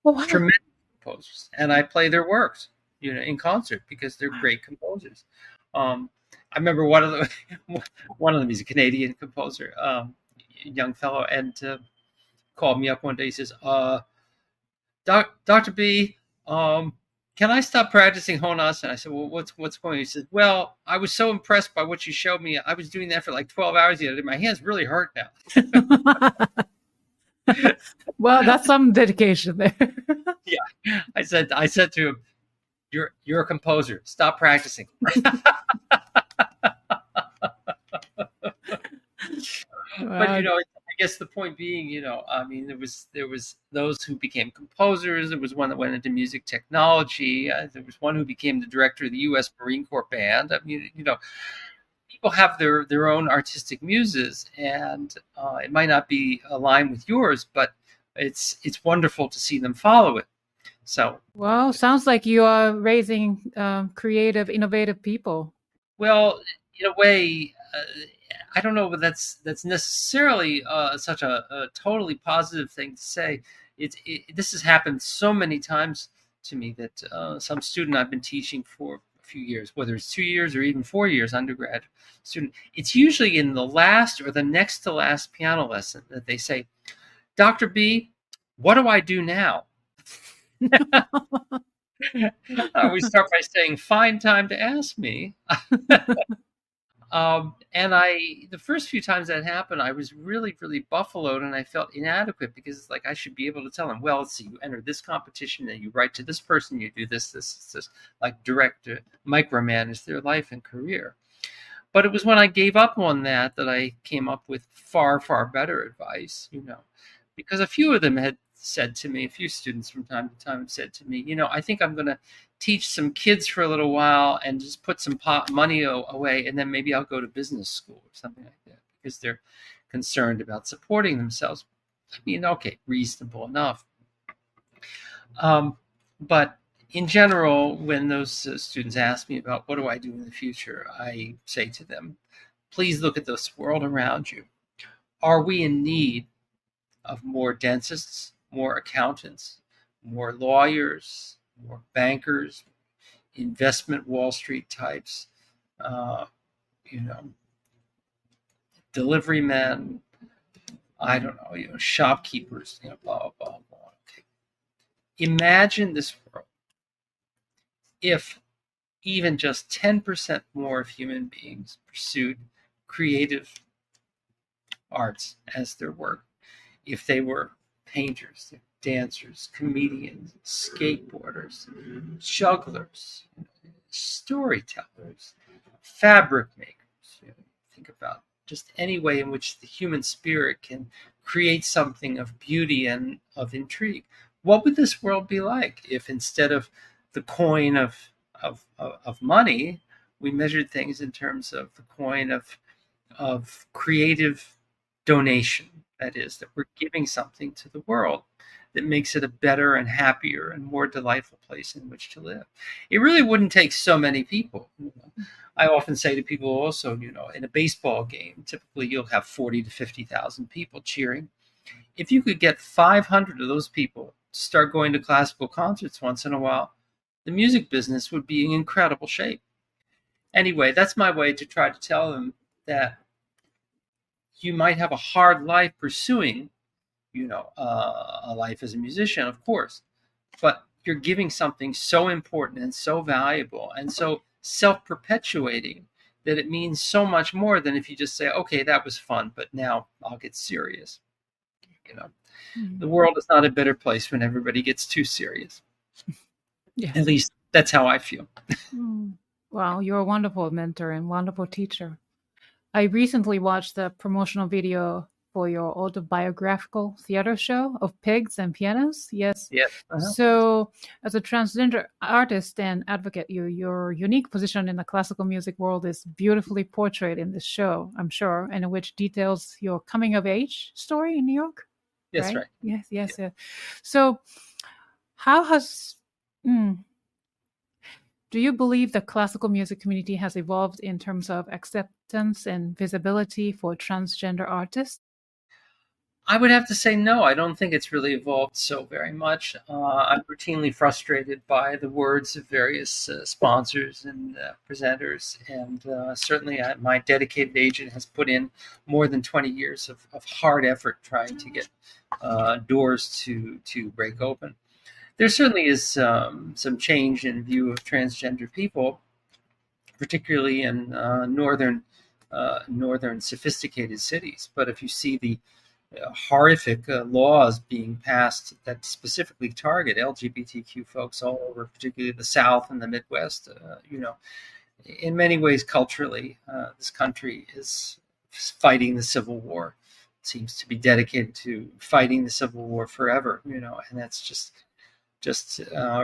Oh, wow. Tremendous composers, and I play their works, in concert because they're great composers. I remember one of them. He's a Canadian composer, young fellow, and called me up one day. He says, "Dr. B, can I stop practicing Honas? And I said, well, what's going on? He said, well, I was so impressed by what you showed me. I was doing that for like 12 hours the other day. My hands really hurt now. Well, that's some dedication there. Yeah. I said to him, you're a composer. Stop practicing. But I guess the point being, I mean, there was those who became composers. There was one that went into music technology. There was one who became the director of the U.S. Marine Corps band. I mean, people have their own artistic muses, and it might not be aligned with yours, but it's wonderful to see them follow it. So, well, sounds like you are raising creative, innovative people. Well, in a way, I don't know, but that's necessarily such a totally positive thing to say. This has happened so many times to me that some student I've been teaching for a few years, whether it's 2 years or even 4 years, undergrad student, it's usually in the last or the next to last piano lesson that they say, Dr. B, what do I do now? We start by saying, fine time to ask me. And the first few times that happened, I was really, really buffaloed, and I felt inadequate because it's like I should be able to tell them, well, let's see, you enter this competition and you write to this person, you do this, like direct micromanage their life and career. But it was when I gave up on that I came up with far, far better advice, because a few of them had said to me, a few students from time to time have said to me, I think I'm going to teach some kids for a little while and just put some money away, and then maybe I'll go to business school or something like that, because they're concerned about supporting themselves. I mean, okay, reasonable enough. But in general, when those students ask me about what do I do in the future, I say to them, please look at this world around you. Are we in need of more dentists, more accountants, more lawyers, more bankers, investment Wall Street types, delivery men, I don't know, shopkeepers, blah, blah, blah. Okay. Imagine this world if even just 10% more of human beings pursued creative arts as their work. If they were painters, dancers, comedians, skateboarders, jugglers, storytellers, fabric makers. Think about just any way in which the human spirit can create something of beauty and of intrigue. What would this world be like if instead of the coin of money, we measured things in terms of the coin of creative donation? That is, that we're giving something to the world that makes it a better and happier and more delightful place in which to live. It really wouldn't take so many people. I often say to people also, in a baseball game, typically you'll have 40 to 50,000 people cheering. If you could get 500 of those people to start going to classical concerts once in a while, the music business would be in incredible shape. Anyway, that's my way to try to tell them that you might have a hard life pursuing, a life as a musician, of course, but you're giving something so important and so valuable and so self-perpetuating that it means so much more than if you just say, okay, that was fun, but now I'll get serious. The world is not a better place when everybody gets too serious. Yes. At least that's how I feel. Wow, you're a wonderful mentor and wonderful teacher. I recently watched the promotional video for your autobiographical theater show of pigs and pianists. Yes. Yes. So, as a transgender artist and advocate, your unique position in the classical music world is beautifully portrayed in this show, I'm sure, and in which details your coming of age story in New York. That's right. Yes. So, how has do you believe the classical music community has evolved in terms of acceptance and visibility for transgender artists? I would have to say no. I don't think it's really evolved so very much. I'm routinely frustrated by the words of various sponsors and presenters, and certainly my dedicated agent has put in more than 20 years of hard effort trying to get doors to break open. there certainly is some change in view of transgender people, particularly in northern sophisticated cities. But if you see the horrific laws being passed that specifically target LGBTQ folks all over, particularly the South and the Midwest, in many ways, culturally, this country is fighting the Civil War. It seems to be dedicated to fighting the Civil War forever, and that's just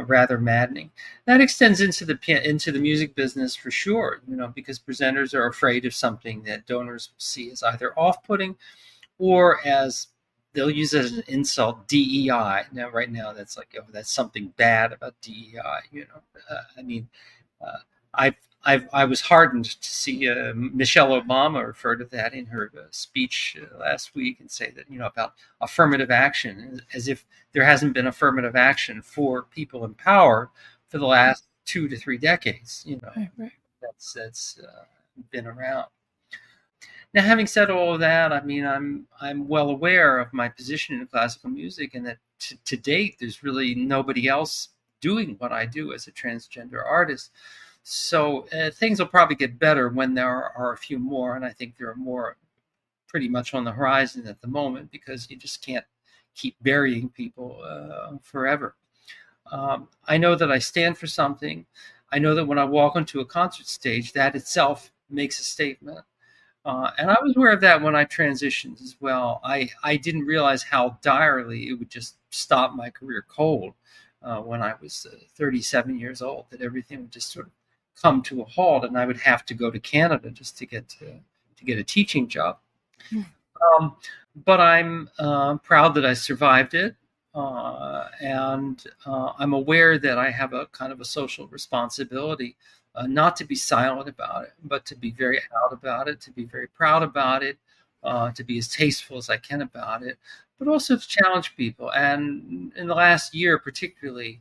rather maddening. That extends into the music business for sure, because presenters are afraid of something that donors see as either off-putting or as they'll use it as an insult, DEI. Now, right now, that's like, oh, that's something bad about DEI. I was heartened to see Michelle Obama refer to that in her speech last week and say that, about affirmative action, as if there hasn't been affirmative action for people in power for the last 2 to 3 decades. Right. That's been around. Now, having said all of that, I'm well aware of my position in classical music, and that to date, there's really nobody else doing what I do as a transgender artist. So things will probably get better when there are a few more, and I think there are more pretty much on the horizon at the moment, because you just can't keep burying people forever. I know that I stand for something. I know that when I walk onto a concert stage, that itself makes a statement. And I was aware of that when I transitioned as well. I didn't realize how direly it would just stop my career cold when I was 37 years old, that everything would just sort of come to a halt, and I would have to go to Canada just to get a teaching job. But I'm proud that I survived it, and I'm aware that I have a kind of a social responsibility, not to be silent about it, but to be very out about it, to be very proud about it, to be as tasteful as I can about it, but also to challenge people. And in the last year, particularly,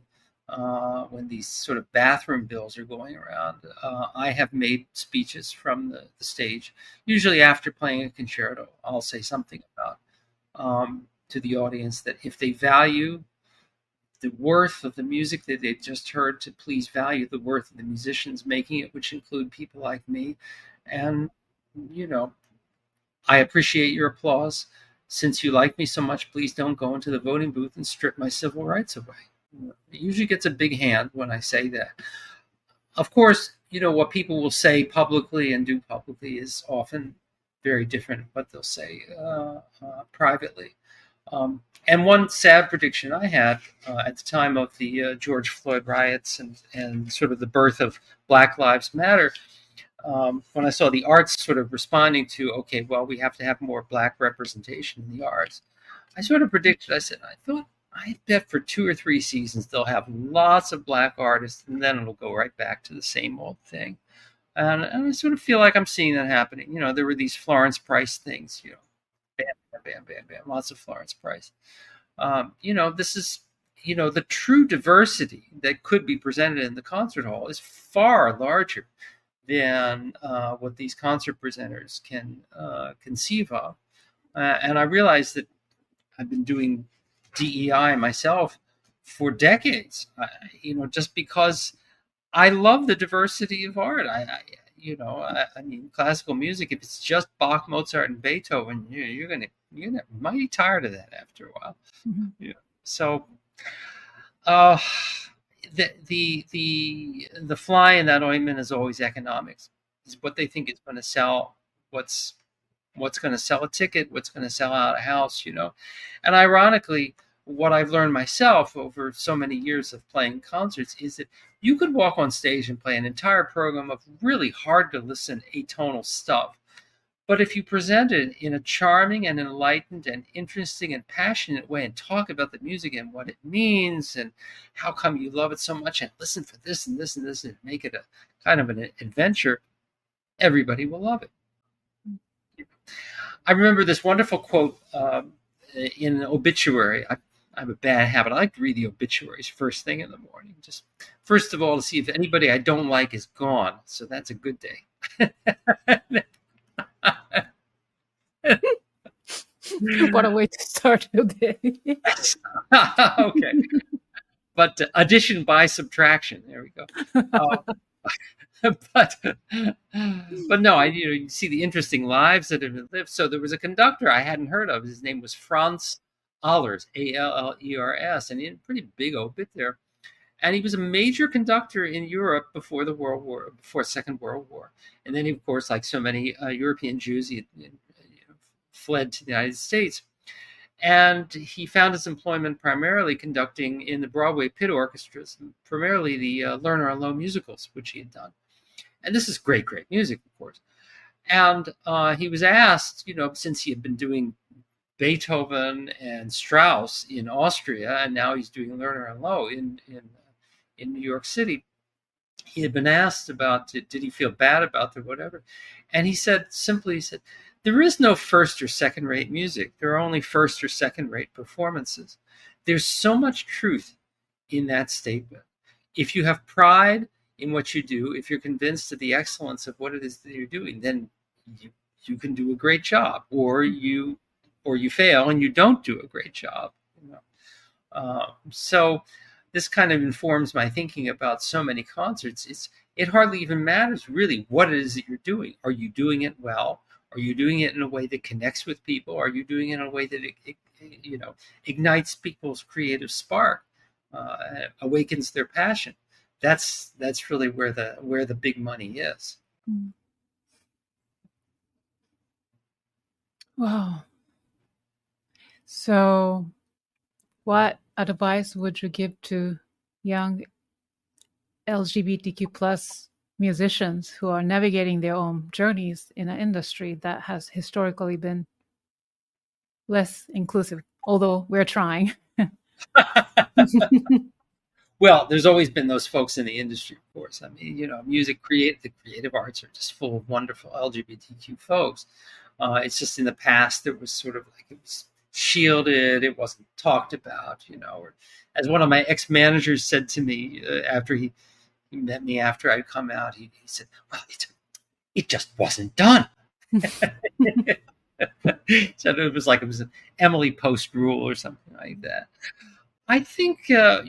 when these sort of bathroom bills are going around, I have made speeches from the stage. Usually after playing a concerto, I'll say something about to the audience that if they value the worth of the music that they've just heard, to please value the worth of the musicians making it, which include people like me. And, I appreciate your applause. Since you like me so much, please don't go into the voting booth and strip my civil rights away. It usually gets a big hand when I say that. Of course, what people will say publicly and do publicly is often very different from what they'll say privately. And one sad prediction I had at the time of the George Floyd riots and sort of the birth of Black Lives Matter, when I saw the arts sort of responding to, okay, well, we have to have more Black representation in the arts, I sort of predicted, I bet for 2 or 3 seasons they'll have lots of Black artists, and then it'll go right back to the same old thing. And I sort of feel like I'm seeing that happening. There were these Florence Price things, bam, bam, bam, bam, lots of Florence Price. This is, the true diversity that could be presented in the concert hall is far larger than what these concert presenters can conceive of. And I realize that I've been doing DEI myself for decades, just because I love the diversity of art. Classical music, if it's just Bach, Mozart, and Beethoven, you're gonna be mighty tired of that after a while. Mm-hmm. Yeah. So, the fly in that ointment is always economics. It's what they think is going to sell. What's going to sell a ticket? What's going to sell out a house? And ironically, what I've learned myself over so many years of playing concerts is that you could walk on stage and play an entire program of really hard to listen atonal stuff. But if you present it in a charming and enlightened and interesting and passionate way, and talk about the music and what it means and how come you love it so much, and listen for this and this and this, and make it a kind of an adventure, everybody will love it. I remember this wonderful quote in an obituary. I have a bad habit. I like to read the obituaries first thing in the morning. Just first of all, to see if anybody I don't like is gone. So that's a good day. What a way to start your day. Okay. but addition by subtraction. There we go. But no, you see the interesting lives that have been lived. So there was a conductor I hadn't heard of. His name was Franz Allers, Allers, and he had a pretty big obit there. And he was a major conductor in Europe before Second World War. And then, of course, like so many European Jews, he fled to the United States. And he found his employment primarily conducting in the Broadway pit orchestras, primarily the Lerner and Loewe musicals, which he had done. And this is great, great music, of course. And he was asked, since he had been doing Beethoven and Strauss in Austria, and now he's doing Lerner and Loewe in New York City, he had been asked about, did he feel bad about the whatever? And he said, there is no first or second rate music. There are only first or second rate performances. There's so much truth in that statement. If you have pride in what you do, if you're convinced of the excellence of what it is that you're doing, then you can do a great job, or you fail and you don't do a great job. So this kind of informs my thinking about so many concerts. It hardly even matters really what it is that you're doing. Are you doing it well? Are you doing it in a way that connects with people? Are you doing it in a way that ignites people's creative spark, awakens their passion? That's really where the big money is. Wow. So, what advice would you give to young LGBTQ plus musicians who are navigating their own journeys in an industry that has historically been less inclusive, although we're trying? Well, there's always been those folks in the industry, of course. I mean, the creative arts are just full of wonderful LGBTQ folks. It's just in the past, it was sort of like it was shielded. It wasn't talked about, or as one of my ex-managers said to me after he met me after I'd come out, he said, well, it just wasn't done. So it was like it was an Emily Post rule or something like that. I think, there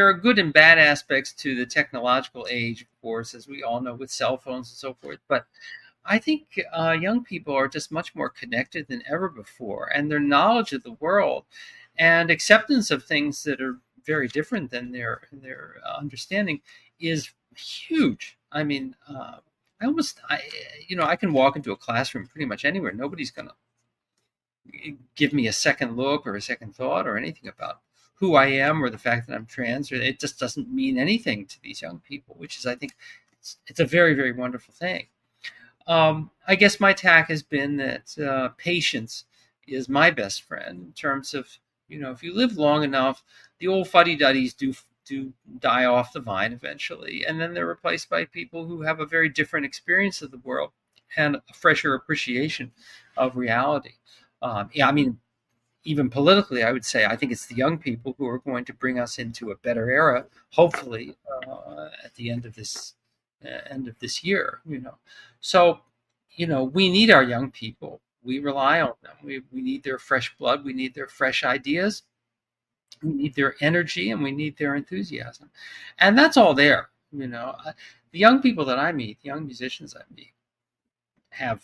are good and bad aspects to the technological age, of course, as we all know, with cell phones and so forth. But I think young people are just much more connected than ever before, and their knowledge of the world and acceptance of things that are very different than their understanding is huge. I mean, I can walk into a classroom pretty much anywhere. Nobody's going to give me a second look or a second thought or anything about who I am or the fact that I'm trans. Or it just doesn't mean anything to these young people, which is, I think, it's a very, very wonderful thing. I guess my tack has been that patience is my best friend in terms of, if you live long enough, the old fuddy-duddies do die off the vine eventually, and then they're replaced by people who have a very different experience of the world and a fresher appreciation of reality. Even politically, I would say I think it's the young people who are going to bring us into a better era, hopefully, at the end of this year. So, we need our young people. We rely on them. We need their fresh blood. We need their fresh ideas. We need their energy, and we need their enthusiasm. And that's all there. The young people that I meet, the young musicians I meet, have,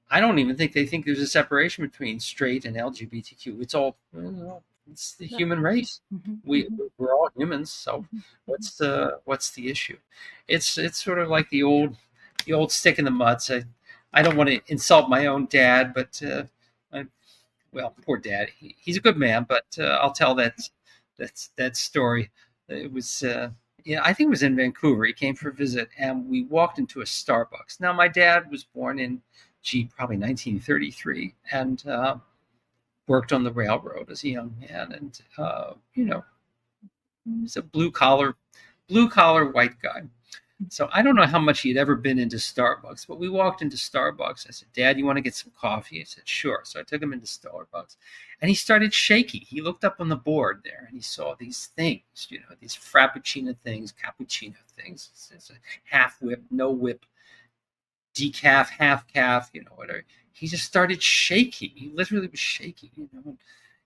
I don't even think they think there's a separation between straight and LGBTQ. It's all, it's the human race. Mm-hmm. We're all humans. So what's the issue? It's sort of like the old stick in the mud. So I don't want to insult my own dad, but poor dad. He's a good man, but I'll tell that story. It was I think it was in Vancouver. He came for a visit, and we walked into a Starbucks. Now, my dad was born in probably 1933, and worked on the railroad as a young man, and he's a blue collar white guy. So I don't know how much he had ever been into Starbucks, but we walked into Starbucks. I said, "Dad, you want to get some coffee?" He said, "Sure." So I took him into Starbucks, and he started shaking. He looked up on the board there, and he saw these things, these frappuccino things, cappuccino things. It's a half whip, no whip, decaf, half calf, whatever. He just started shaking. He literally was shaking,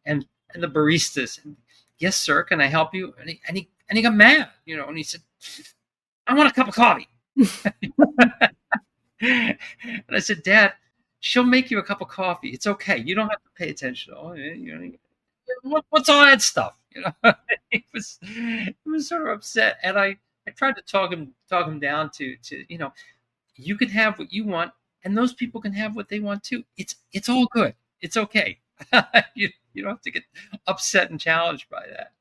and the baristas, and yes, sir, can I help you? And he got mad, and he said, I want a cup of coffee. And I said, Dad, she'll make you a cup of coffee. It's okay. You don't have to pay attention. What's all that stuff? He was sort of upset, and I tried to talk him down to you can have what you want, and those people can have what they want too. It's all good. It's okay. You don't have to get upset and challenged by that.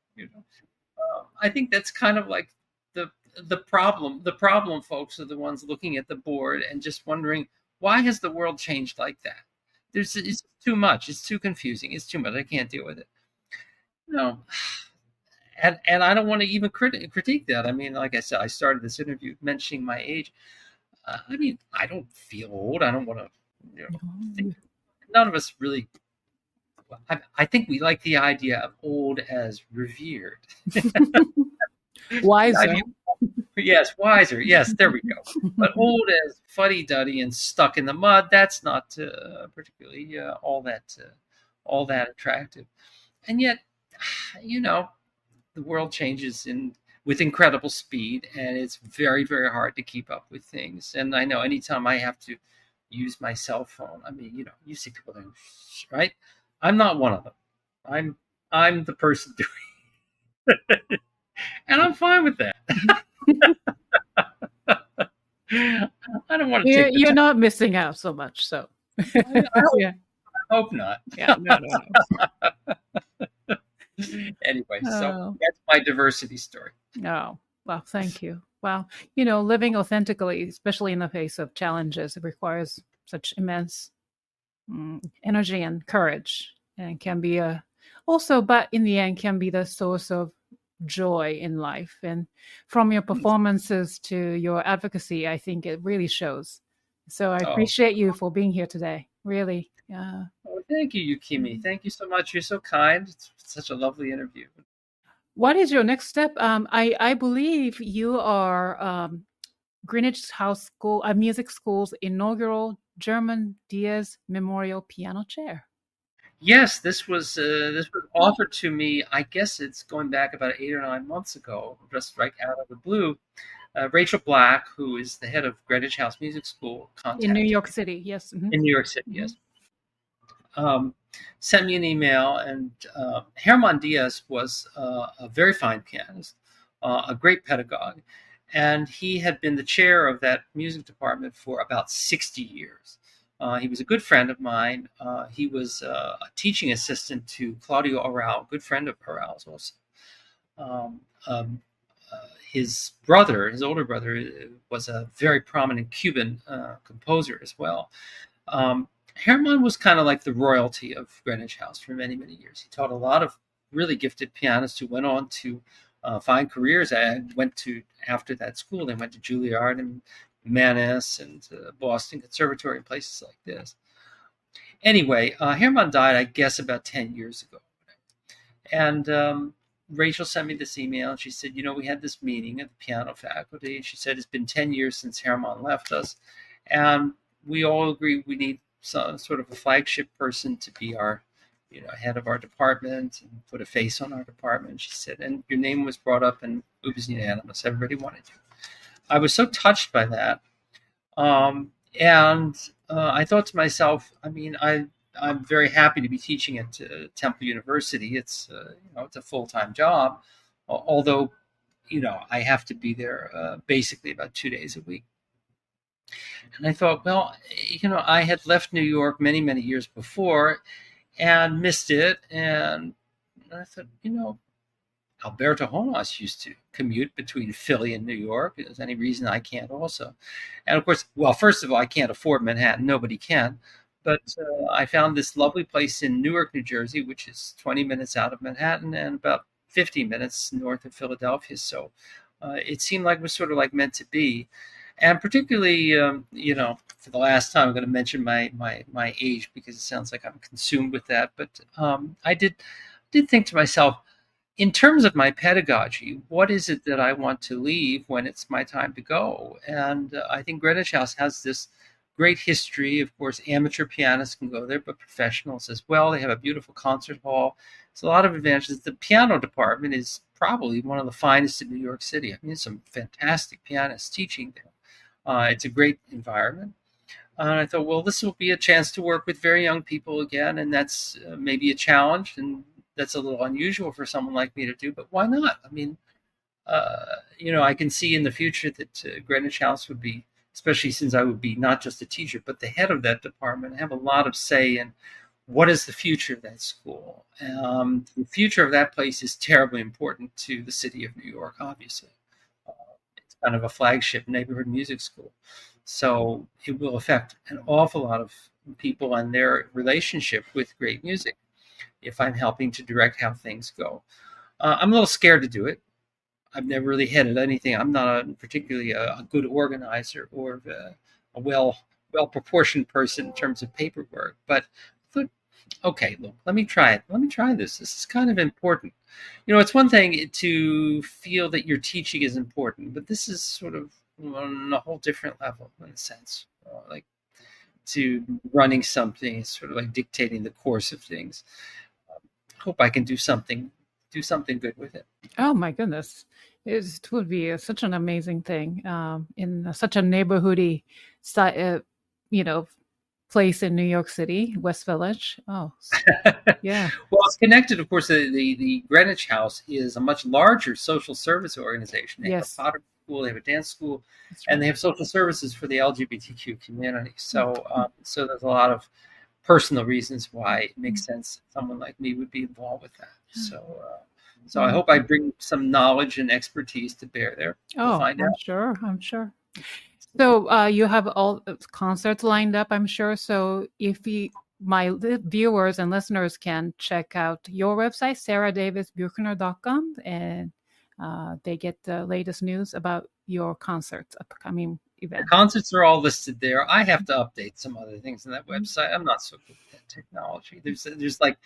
I think that's kind of like the problem. The problem folks are the ones looking at the board and just wondering, why has the world changed like that? It's too much. It's too confusing. It's too much. I can't deal with it. And I don't want to even critique that. I mean, like I said, I started this interview mentioning my age. I mean, I don't feel old. I don't want to. Think, none of us really. I think we like the idea of old as revered. Wiser. Yes, wiser. Yes, there we go. But old as fuddy-duddy and stuck in the mud, that's not particularly all that attractive. And yet, the world changes with incredible speed, and it's very, very hard to keep up with things. And I know anytime I have to use my cell phone, I mean, you see people doing, right? I'm not one of them. I'm the person doing it. And I'm fine with that. I don't want to take You're not missing out so much, so. I hope not. Yeah, no. Anyway, so that's my diversity story. Oh, well, thank you. Well, living authentically, especially in the face of challenges, it requires such immense energy and courage, and can be but in the end can be the source of joy in life. And from your performances to your advocacy, I think it really shows. So I appreciate you for being here today. Really. Oh, thank you, Yukimi. Thank you so much. You're so kind. It's such a lovely interview. What is your next step? I believe you are Greenwich House School, Music School's inaugural German Diaz Memorial Piano Chair. Yes, this was offered to me. I guess it's going back about 8 or 9 months ago, just right out of the blue. Rachel Black, who is the head of Greenwich House Music School, in New York City, yes. Mm-hmm. In New York City, yes. Sent me an email, and Hermann Diaz was a very fine pianist, a great pedagogue, and he had been the chair of that music department for about 60 years. He was a good friend of mine. He was a teaching assistant to Claudio Arrau, good friend of Arrau's also. His older brother, was a very prominent Cuban composer as well. Hermann was kind of like the royalty of Greenwich House for many, many years. He taught a lot of really gifted pianists who went on to find careers. After that school, they went to Juilliard and Mannes and Boston Conservatory and places like this. Anyway, Hermann died, I guess, about 10 years ago. And Rachel sent me this email, and she said, we had this meeting at the piano faculty, and she said, it's been 10 years since Hermann left us, and we all agree we need some sort of a flagship person to be our head of our department and put a face on our department. She said, and your name was brought up, and it was unanimous. Everybody wanted you. I was so touched by that. And I thought to myself, I mean, I'm very happy to be teaching at Temple University. It's it's a full-time job, although I have to be there basically about 2 days a week. And I thought, well, I had left New York many, many years before and missed it. And I thought, Alberto Jonas used to commute between Philly and New York. Is there any reason I can't also? And of course, well, first of all, I can't afford Manhattan. Nobody can. But I found this lovely place in Newark, New Jersey, which is 20 minutes out of Manhattan and about 50 minutes north of Philadelphia. So it seemed like it was sort of like meant to be. And particularly, for the last time, I'm going to mention my age because it sounds like I'm consumed with that. But I did think to myself, in terms of my pedagogy, what is it that I want to leave when it's my time to go? And I think Greenwich House has this great history. Of course, amateur pianists can go there, but professionals as well. They have a beautiful concert hall. It's a lot of advantages. The piano department is probably one of the finest in New York City. I mean, some fantastic pianists teaching there. It's a great environment. And I thought, well, this will be a chance to work with very young people again, and that's maybe a challenge, and that's a little unusual for someone like me to do, but why not? I mean, I can see in the future that Greenwich House would be, especially since I would be not just a teacher, but the head of that department, have a lot of say in what is the future of that school. The future of that place is terribly important to the city of New York, obviously. It's kind of a flagship neighborhood music school. So it will affect an awful lot of people and their relationship with great music if I'm helping to direct how things go. I'm a little scared to do it. I've never really headed anything. I'm not particularly a good organizer or a well-proportioned person in terms of paperwork. But okay, look, let me try it. Let me try this. This is kind of important. It's one thing to feel that your teaching is important, but this is sort of on a whole different level in a sense. Like to running something, sort of like dictating the course of things. Hope I can do something good with it. Oh my goodness. It would be such an amazing thing in such a neighborhoody place in New York City, West Village. Oh, yeah. Well, it's connected, of course. The Greenwich House is a much larger social service organization. They have a pottery school, they have a dance school, and they have social services for the LGBTQ community. So, so there's a lot of personal reasons why it makes sense someone like me would be involved with that. So I hope I bring some knowledge and expertise to bear there. We'll find out. I'm sure. So you have all concerts lined up, I'm sure. So if my viewers and listeners can check out your website, saradavisbuechner.com, and they get the latest news about your concerts, upcoming events. The concerts are all listed there. I have to update some other things on that website. I'm not so good at that technology. There's like,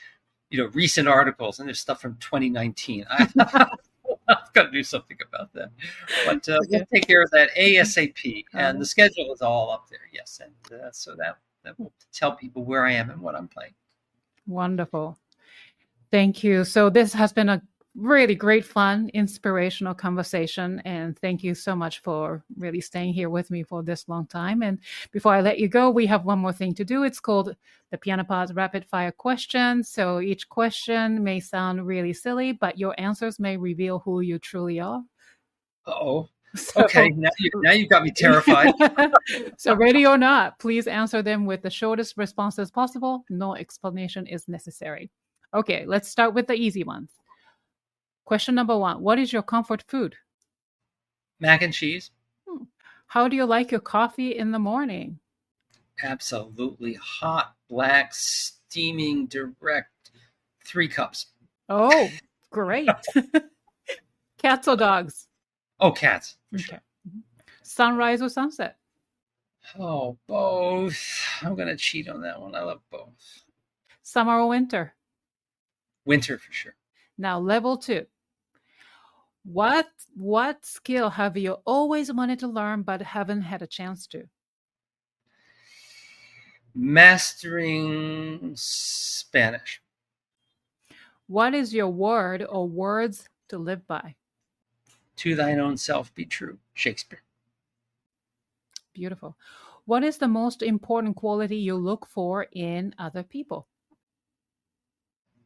recent articles, and there's stuff from 2019. I've got to do something about that. But we'll take care of that ASAP. And the schedule is all up there, yes. And so that will tell people where I am and what I'm playing. Wonderful. Thank you. So this has been a really great, fun, inspirational conversation. And thank you so much for really staying here with me for this long time. And before I let you go, we have one more thing to do. It's called the Piano Pod's Rapid Fire Questions. So each question may sound really silly, but your answers may reveal who you truly are. Uh-oh. Okay, now you got me terrified. So ready or not, please answer them with the shortest responses possible. No explanation is necessary. Okay, let's start with the easy ones. Question number 1. What is your comfort food? Mac and cheese. How do you like your coffee in the morning? Absolutely hot, black, steaming, direct. 3 cups. Oh, great. Cats or dogs? Oh, cats, for sure. Sunrise or sunset? Oh, both. I'm going to cheat on that one. I love both. Summer or winter? Winter, for sure. Now, level 2. What skill have you always wanted to learn but haven't had a chance to? Mastering Spanish. What is your word or words to live by? To thine own self be true. Shakespeare. Beautiful. What is the most important quality you look for in other people?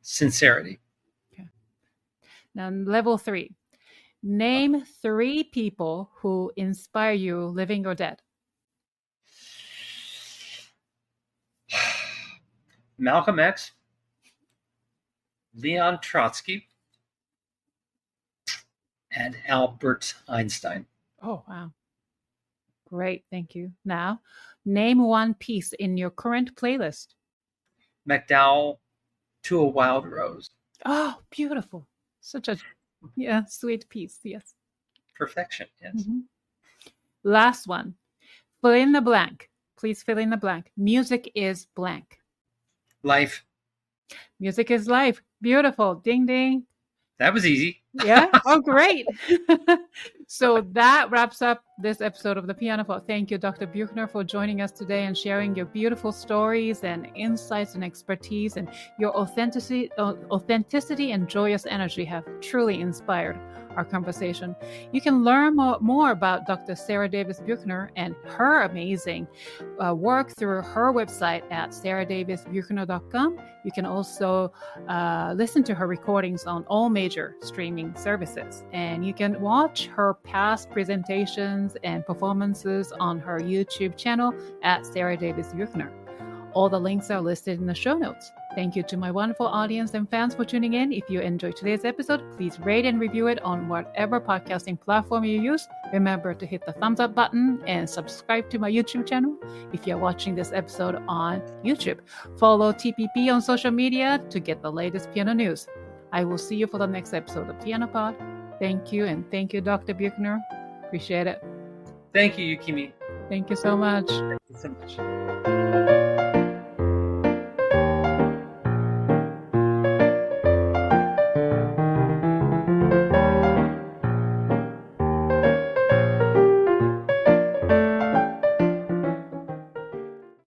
Sincerity. Okay. Now, level 3. Name 3 people who inspire you, living or dead. Malcolm X, Leon Trotsky, and Albert Einstein. Oh, wow. Great, thank you. Now, name 1 piece in your current playlist. MacDowell, To a Wild Rose. Oh, beautiful. Such a sweet piece, yes. Perfection, yes. Mm-hmm. Last one. Fill in the blank. Please fill in the blank. Music is blank. Life. Music is life. Beautiful. Ding, ding. That was easy. Yeah? Oh, great. So that wraps up this episode of the Piano Pod. Thank you, Dr. Buechner, for joining us today and sharing your beautiful stories and insights and expertise, and your authenticity and joyous energy have truly inspired our conversation. You can learn more about Dr. Sara Davis Buechner and her amazing work through her website at saradavisbuechner.com. You can also listen to her recordings on all major streaming services. And you can watch her past presentations and performances on her YouTube channel at Sara Davis Buechner. All the links are listed in the show notes. Thank you to my wonderful audience and fans for tuning in. If you enjoyed today's episode, please rate and review it on whatever podcasting platform you use. Remember to hit the thumbs up button and subscribe to my YouTube channel if you're watching this episode on YouTube. Follow TPP on social media to get the latest piano news. I will see you for the next episode of Piano Pod. Thank you, and thank you, Dr. Buechner. Appreciate it. Thank you, Yukimi. Thank you so much. Thank you so much.